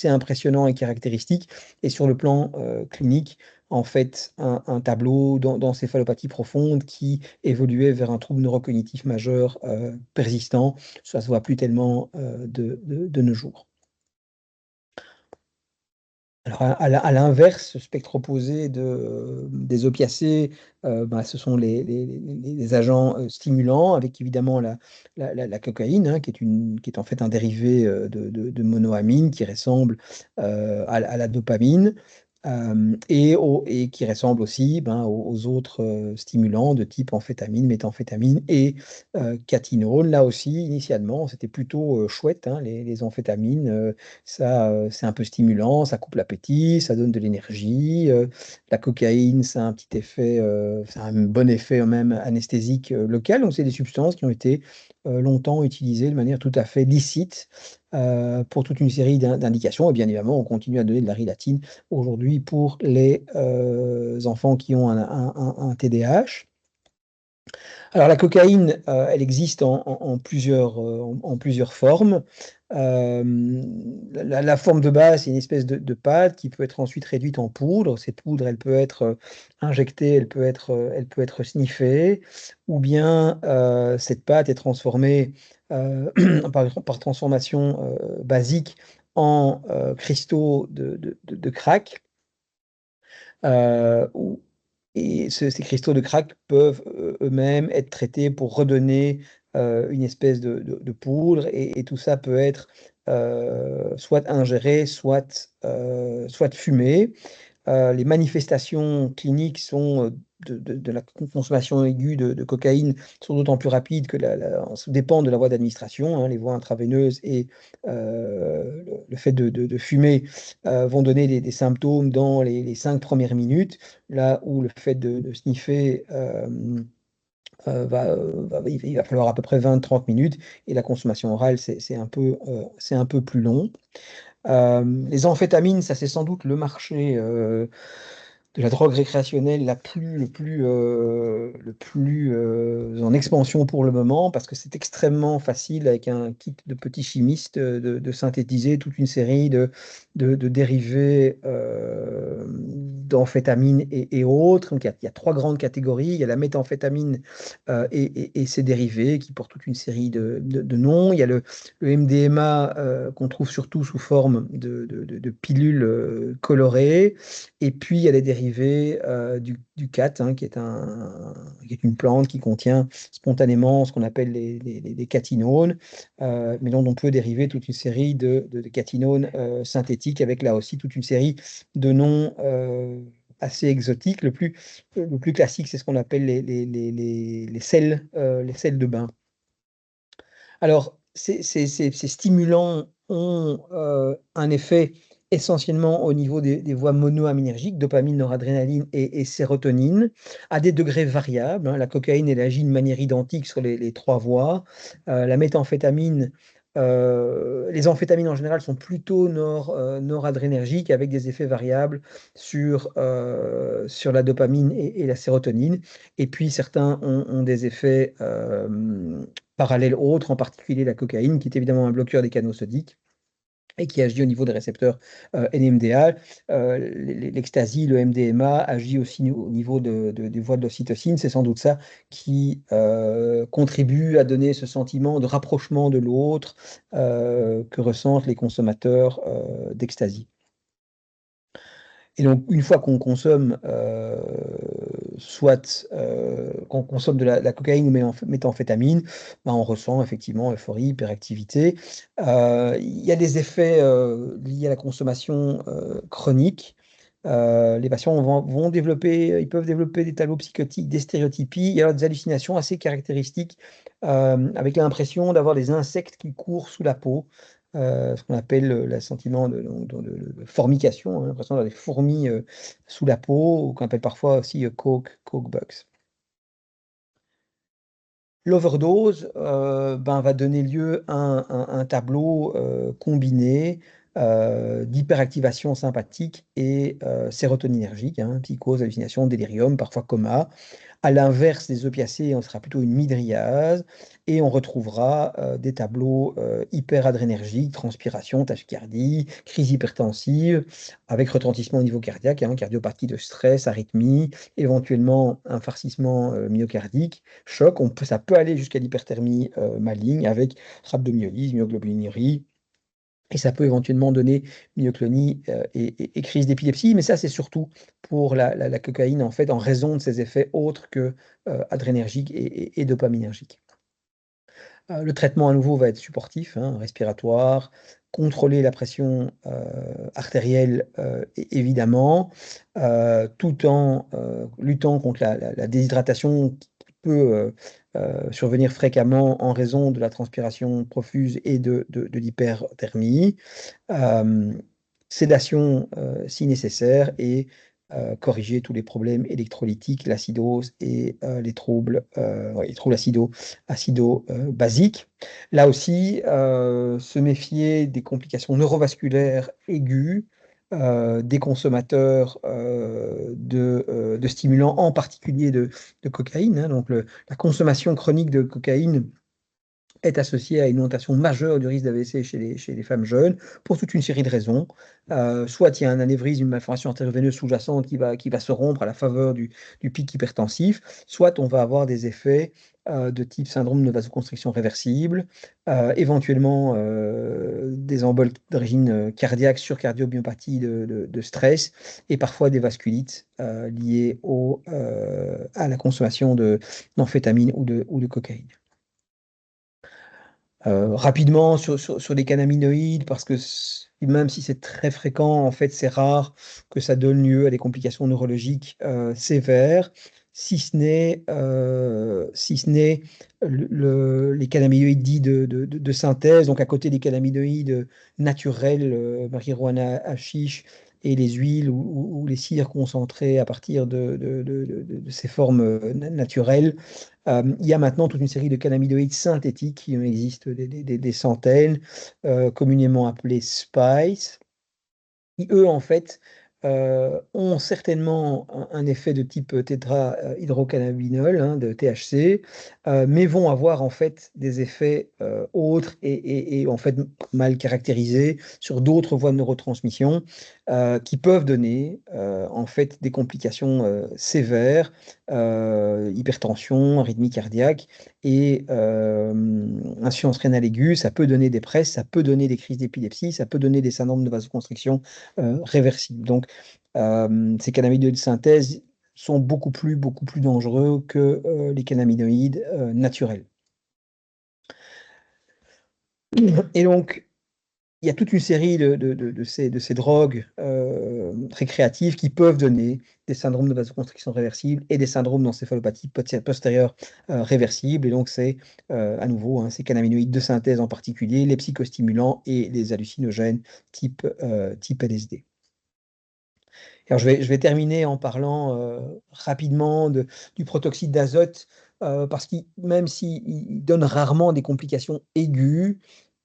impressionnant et caractéristique, et sur le plan clinique, en fait, un tableau d'encéphalopathie profonde qui évoluait vers un trouble neurocognitif majeur persistant. Ça se voit plus tellement de nos jours. Alors à l'inverse, ce spectre opposé des opiacés, ce sont les agents stimulants, avec évidemment la cocaïne, hein, qui est en fait un dérivé de monoamine qui ressemble à la dopamine, et qui ressemble aussi aux autres stimulants de type amphétamine, méthamphétamine et catinone. Là aussi, initialement, c'était plutôt chouette, hein, les amphétamines. Ça, c'est un peu stimulant, ça coupe l'appétit, ça donne de l'énergie. La cocaïne, ça a un petit effet, ça a un bon effet même anesthésique local. Donc, c'est des substances qui ont été longtemps utilisées de manière tout à fait licite pour toute une série d'indications. Et bien évidemment, on continue à donner de la rilatine aujourd'hui pour les enfants qui ont un TDAH. Alors la cocaïne, elle existe en plusieurs formes. La forme de base, c'est une espèce de pâte qui peut être ensuite réduite en poudre. Cette poudre, elle peut être injectée, elle peut être sniffée, ou bien cette pâte est transformée par transformation basique en cristaux de crack. Euh, ou- et ces cristaux de crack peuvent eux-mêmes être traités pour redonner une espèce de poudre, et tout ça peut être soit ingéré, soit fumé. Les manifestations cliniques sont de la consommation aiguë de cocaïne sont d'autant plus rapides que ça dépend de la voie d'administration, hein. Les voies intraveineuses et le fait de fumer vont donner des symptômes dans les 5 premières minutes, là où le fait de sniffer il va falloir à peu près 20 à 30 minutes, et la consommation orale, c'est un peu plus long. Les amphétamines, ça c'est sans doute le marché de la drogue récréationnelle le plus en expansion pour le moment, parce que c'est extrêmement facile avec un kit de petits chimistes de synthétiser toute une série de dérivés d'amphétamines et autres. Donc il y a trois grandes catégories. Il y a la méthamphétamine et ses dérivés qui portent toute une série de noms. Il y a le MDMA qu'on trouve surtout sous forme de pilules colorées. Et puis, il y a les dérivés du khat, hein, qui est une plante qui contient spontanément ce qu'on appelle les catinones, mais dont on peut dériver toute une série de catinones synthétiques, avec là aussi toute une série de noms assez exotiques. Le plus classique, c'est ce qu'on appelle les sels de bain. Alors, ces stimulants ont un effet essentiellement au niveau des voies monoaminergiques, dopamine, noradrénaline et sérotonine, à des degrés variables, hein. La cocaïne, elle agit de manière identique sur les trois voies. La méthamphétamine, les amphétamines en général sont plutôt noradrénergiques, avec des effets variables sur la dopamine et la sérotonine. Et puis certains ont des effets parallèles autres, en particulier la cocaïne, qui est évidemment un bloqueur des canaux sodiques et qui agit au niveau des récepteurs NMDA. L'ecstasy, le MDMA, agit aussi au niveau des voies de l'ocytocine. C'est sans doute ça qui contribue à donner ce sentiment de rapprochement de l'autre que ressentent les consommateurs d'ecstasy. Et donc, une fois qu'on consomme, qu'on consomme de la cocaïne ou méthamphétamine, ben, on ressent effectivement euphorie, hyperactivité. Il y a des effets liés à la consommation chronique. Les patients ils peuvent développer des tableaux psychotiques, des stéréotypies, et alors des hallucinations assez caractéristiques, avec l'impression d'avoir des insectes qui courent sous la peau, ce qu'on appelle le sentiment de formication, hein, l'impression d'avoir des fourmis sous la peau, ou qu'on appelle parfois aussi coke bugs. L'overdose va donner lieu à un tableau combiné d'hyperactivation sympathique et sérotoninergique, hein, psychose, hallucination, délirium, parfois coma. À l'inverse des opiacés, on sera plutôt une mydriase, et on retrouvera des tableaux hyperadrénergiques, transpiration, tachycardie, crise hypertensive, avec retentissement au niveau cardiaque, hein, cardiopathie de stress, arythmie, éventuellement un farcissement myocardique, choc. Ça peut aller jusqu'à l'hyperthermie maligne, avec rhabdomyolyse, myoglobinurie, et ça peut éventuellement donner myoclonie et crise d'épilepsie, mais ça, c'est surtout pour la cocaïne, en fait, en raison de ses effets autres que adrénergiques et dopaminergiques. Le traitement, à nouveau, va être supportif, hein, respiratoire, contrôler la pression artérielle, évidemment, tout en luttant contre la déshydratation qui peut survenir fréquemment en raison de la transpiration profuse et de l'hyperthermie. Sédation si nécessaire, et corriger tous les problèmes électrolytiques, l'acidose et les troubles acido-basiques. Là aussi, se méfier des complications neurovasculaires aiguës des consommateurs de stimulants, en particulier de cocaïne, hein. Donc la consommation chronique de cocaïne est associé à une augmentation majeure du risque d'AVC chez les femmes jeunes, pour toute une série de raisons. Soit il y a un anévrisme, une malformation artério-veineuse sous-jacente qui va se rompre à la faveur du pic hypertensif, soit on va avoir des effets de type syndrome de vasoconstriction réversible, éventuellement des emboles d'origine cardiaque sur cardiomyopathie de stress, et parfois des vasculites liées à la consommation d'amphétamines ou de cocaïne. Rapidement sur les cannabinoïdes, parce que même si c'est très fréquent, en fait, c'est rare que ça donne lieu à des complications neurologiques sévères, si ce n'est les cannabinoïdes dits de synthèse, donc à côté des cannabinoïdes naturels, marijuana, hashish, et les huiles ou les cires concentrées à partir de ces formes naturelles. Il y a maintenant toute une série de cannabinoïdes synthétiques, il en existe des centaines, communément appelés spice, qui eux, en fait, ont certainement un effet de type tétrahydrocannabinol, hein, de THC, mais vont avoir en fait des effets autres et en fait mal caractérisés sur d'autres voies de neurotransmission qui peuvent donner en fait des complications sévères, hypertension, arythmie cardiaque et insuffisance rénale aiguë. Ça peut donner des presses, ça peut donner des crises d'épilepsie, ça peut donner des syndromes de vasoconstriction réversible. Donc, ces cannabinoïdes de synthèse sont beaucoup plus dangereux que les cannabinoïdes naturels. Et donc, il y a toute une série de ces drogues récréatives qui peuvent donner des syndromes de vasoconstriction réversible et des syndromes d'encéphalopathie postérieure réversible. Et donc, c'est à nouveau hein, ces cannabinoïdes de synthèse en particulier, les psychostimulants et les hallucinogènes type LSD. Alors, je vais terminer en parlant rapidement du protoxyde d'azote, parce que même s'il donne rarement des complications aiguës,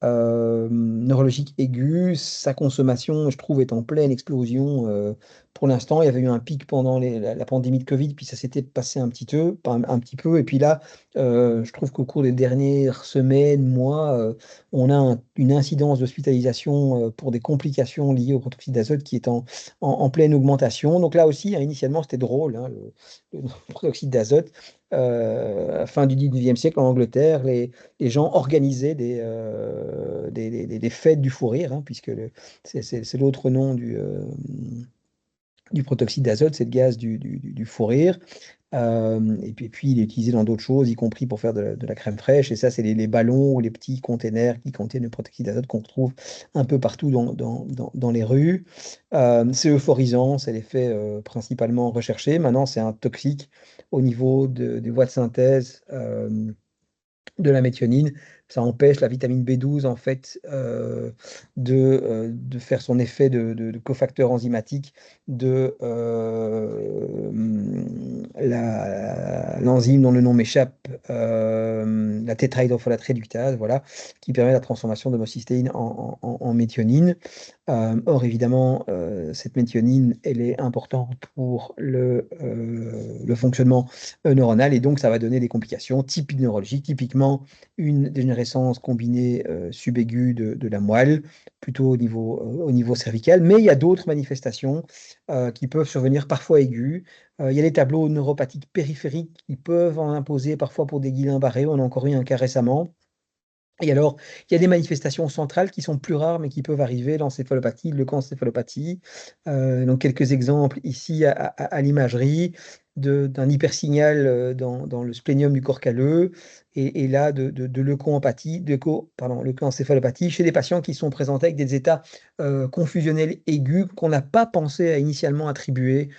neurologiques aiguës, sa consommation, je trouve, est en pleine explosion. Pour l'instant, il y avait eu un pic pendant la pandémie de Covid, puis ça s'était passé un petit peu. Et puis là, je trouve qu'au cours des dernières semaines, mois, on a une incidence d'hospitalisation pour des complications liées au protoxyde d'azote qui est en pleine augmentation. Donc là aussi, hein, initialement, c'était drôle, hein, le protoxyde d'azote. Fin du 19e siècle, en Angleterre, les gens organisaient des fêtes du fou rire, hein, puisque c'est l'autre nom du protoxyde d'azote, c'est le gaz du fou rire. Et puis, il est utilisé dans d'autres choses, y compris pour faire de la crème fraîche. Et ça, c'est les ballons ou les petits containers qui contiennent le protoxyde d'azote qu'on retrouve un peu partout dans les rues. C'est euphorisant, c'est l'effet principalement recherché. Maintenant, c'est un toxique au niveau des voies de synthèse de la méthionine. Ça empêche la vitamine B12 en fait de faire son effet de cofacteur enzymatique de l'enzyme dont le nom m'échappe, la tétrahydrofolate réductase, voilà, qui permet la transformation d'homocystéine en méthionine. Or, évidemment, cette méthionine, elle est importante pour le fonctionnement neuronal, et donc ça va donner des complications typiques neurologiques, typiquement une dégénérescence combinée subaiguë de la moelle, plutôt au niveau cervical, mais il y a d'autres manifestations qui peuvent survenir parfois aiguës. Il y a les tableaux neuropathiques périphériques qui peuvent en imposer parfois pour des Guillain-Barré, on a encore eu un cas récemment. Et alors, il y a des manifestations centrales qui sont plus rares, mais qui peuvent arriver, l'encéphalopathie, le leucoencéphalopathie. Donc, quelques exemples ici à l'imagerie d'un hypersignal dans le splénium du corps calleux, et là de leucoencéphalopathie chez des patients qui sont présentés avec des états confusionnels aigus qu'on n'a pas pensé à initialement attribuer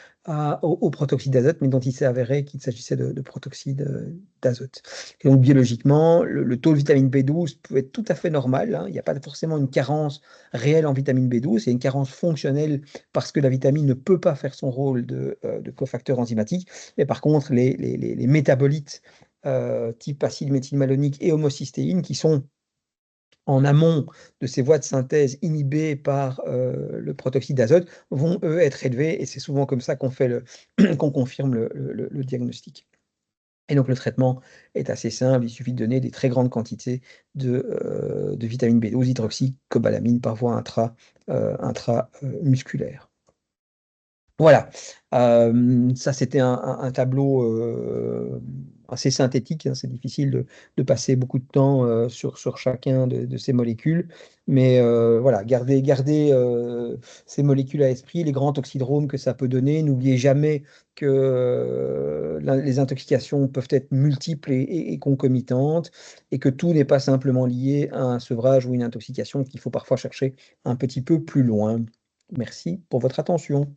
au protoxyde d'azote, mais dont il s'est avéré qu'il s'agissait de protoxyde d'azote. Et donc, biologiquement, le taux de vitamine B12 peut être tout à fait normal, hein. Il n'y a pas forcément une carence réelle en vitamine B12, il y a une carence fonctionnelle parce que la vitamine ne peut pas faire son rôle de cofacteur enzymatique. Mais par contre, les métabolites type acylméthylmalonique et homocystéine, qui sont en amont de ces voies de synthèse inhibées par le protoxyde d'azote, vont eux être élevés, et c'est souvent comme ça qu'on confirme le diagnostic. Et donc le traitement est assez simple, il suffit de donner des très grandes quantités de vitamine B12 hydroxycobalamine par voie intramusculaire. Voilà, ça c'était un tableau, assez synthétique, hein. C'est difficile de passer beaucoup de temps, sur chacun de ces molécules. Mais, voilà, gardez ces molécules à l'esprit, les grands toxidromes que ça peut donner. N'oubliez jamais que, les intoxications peuvent être multiples et concomitantes et que tout n'est pas simplement lié à un sevrage ou une intoxication, qu'il faut parfois chercher un petit peu plus loin. Merci pour votre attention.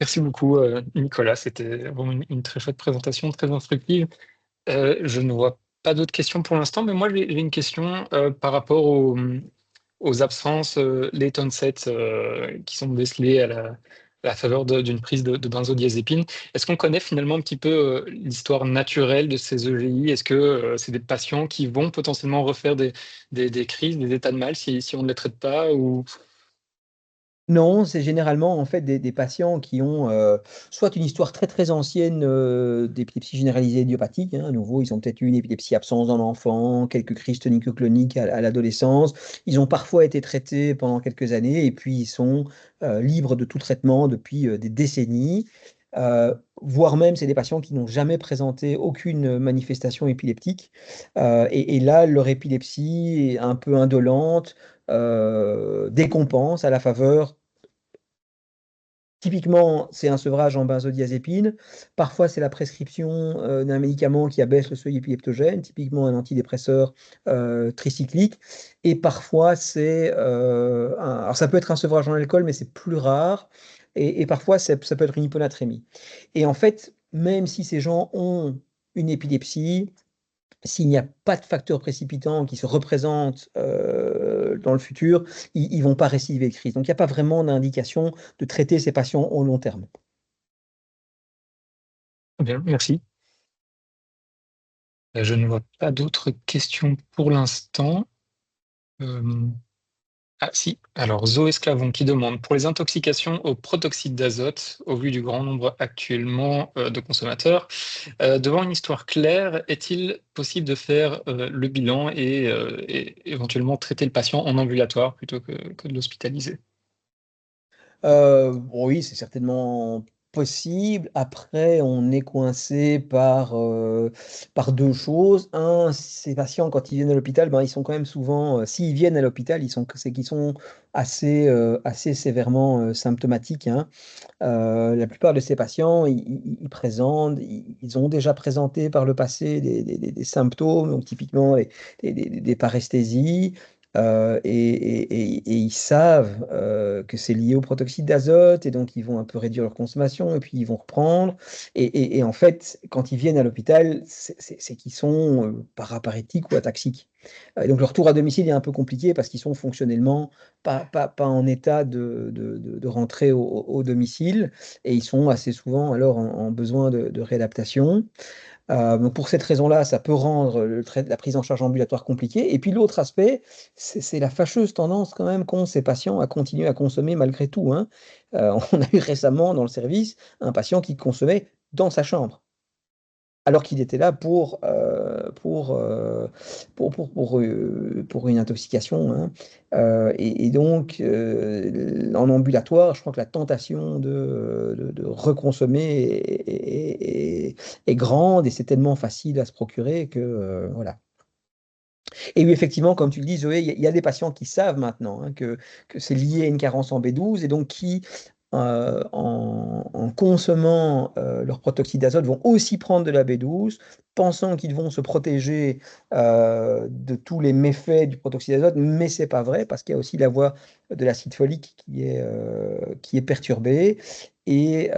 Merci beaucoup, Nicolas. C'était vraiment une très chouette présentation, très instructive. Je ne vois pas d'autres questions pour l'instant, mais moi j'ai une question par rapport aux absences late onset qui sont décelées à la faveur d'une prise de benzodiazépine. Est-ce qu'on connaît finalement un petit peu l'histoire naturelle de ces EGI? Est-ce que c'est des patients qui vont potentiellement refaire des crises, des états de mal si on ne les traite pas ou... Non, c'est généralement, en fait, des patients qui ont, soit une histoire très, très ancienne, d'épilepsie généralisée idiopathique, hein. À nouveau, ils ont peut-être eu une épilepsie absence dans l'enfant, quelques crises tonico-cloniques à l'adolescence. Ils ont parfois été traités pendant quelques années et puis ils sont, libres de tout traitement depuis, des décennies. Voire même, c'est des patients qui n'ont jamais présenté aucune manifestation épileptique, et là, leur épilepsie est un peu indolente, décompense à la faveur. Typiquement, c'est un sevrage en benzodiazépine. Parfois, c'est la prescription, d'un médicament qui abaisse le seuil épileptogène, typiquement un antidépresseur, tricyclique. Et parfois, c'est, alors ça peut être un sevrage en alcool, mais c'est plus rare. Et parfois, ça peut être une hyponatrémie. Et en fait, même si ces gens ont une épilepsie, s'il n'y a pas de facteur précipitant qui se représente, dans le futur, ils vont pas récidiver de crise. Donc il y a pas vraiment d'indication de traiter ces patients au long terme. Bien, merci. Je ne vois pas d'autres questions pour l'instant. Euh, Ah si, alors Zoé Esclavon qui demande pour les intoxications au protoxyde d'azote, au vu du grand nombre actuellement de consommateurs, devant une histoire claire, est-il possible de faire le bilan et éventuellement traiter le patient en ambulatoire plutôt que de l'hospitaliser? Oui, c'est certainement possible. Après, on est coincé par 2 choses. Un, ces patients, quand ils viennent à l'hôpital, ben, ils sont quand même souvent, s'ils viennent à l'hôpital, c'est qu'ils sont assez sévèrement, symptomatiques, hein. La plupart de ces patients, ils présentent ils ont déjà présenté par le passé des symptômes, donc typiquement des paresthésies, et ils savent, que c'est lié au protoxyde d'azote et donc ils vont un peu réduire leur consommation et puis ils vont reprendre et en fait, quand ils viennent à l'hôpital, c'est qu'ils sont, paraparétiques ou ataxiques. Donc le retour à domicile est un peu compliqué parce qu'ils sont fonctionnellement pas en état de rentrer au domicile et ils sont assez souvent alors en besoin de réadaptation. Donc pour cette raison-là, ça peut rendre la prise en charge ambulatoire compliquée et puis l'autre aspect, c'est la fâcheuse tendance quand même qu'ont ces patients à continuer à consommer malgré tout, hein. On a eu récemment dans le service un patient qui consommait dans sa chambre. Alors qu'il était là pour une intoxication, hein, et donc en ambulatoire, je crois que la tentation de reconsommer est grande et c'est tellement facile à se procurer que, voilà. Et oui, effectivement, comme tu le dis, Zoé, il y a des patients qui savent maintenant, hein, que c'est lié à une carence en B12 et donc qui, en consommant, leur protoxyde d'azote, vont aussi prendre de la B12, pensant qu'ils vont se protéger, de tous les méfaits du protoxyde d'azote, mais c'est pas vrai parce qu'il y a aussi la voie de l'acide folique qui est perturbée et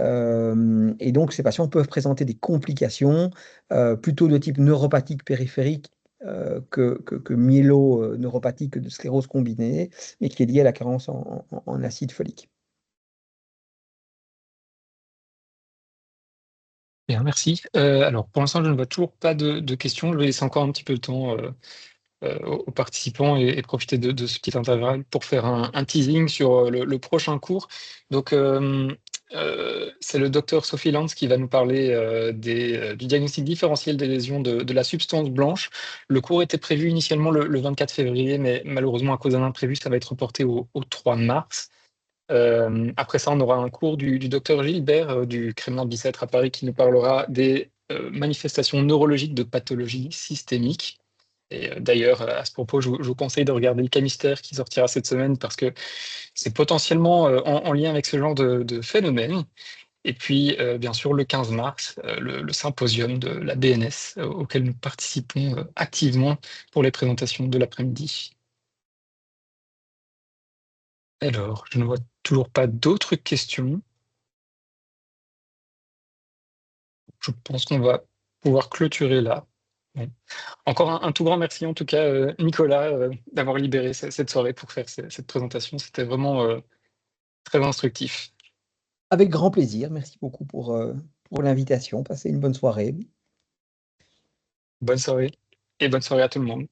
donc ces patients peuvent présenter des complications, plutôt de type neuropathique périphérique que myéloneuropathie, que de sclérose combinée, mais qui est liée à la carence en acide folique. Bien, merci. Alors pour l'instant, je ne vois toujours pas de questions. Je vais laisser encore un petit peu de temps aux participants et profiter de ce petit intervalle pour faire un teasing sur le prochain cours. Donc, c'est le docteur Sophie Lanz qui va nous parler du diagnostic différentiel des lésions de la substance blanche. Le cours était prévu initialement le 24 février, mais malheureusement, à cause d'un imprévu, ça va être reporté au 3 mars. Après ça, on aura un cours du docteur Gilbert du Kremlin Bicêtre à Paris qui nous parlera des manifestations neurologiques de pathologie systémique. Et d'ailleurs, à ce propos, je vous conseille de regarder le Camistère qui sortira cette semaine parce que c'est potentiellement en lien avec ce genre de phénomène. Et puis, bien sûr, le 15 mars, le symposium de la BNS auquel nous participons activement pour les présentations de l'après-midi. Alors, je ne vois toujours pas d'autres questions. Je pense qu'on va pouvoir clôturer là. Bon. Encore un tout grand merci en tout cas, Nicolas, d'avoir libéré cette soirée pour faire cette présentation. C'était vraiment très instructif. Avec grand plaisir. Merci beaucoup pour l'invitation. Passez une bonne soirée. Bonne soirée et bonne soirée à tout le monde.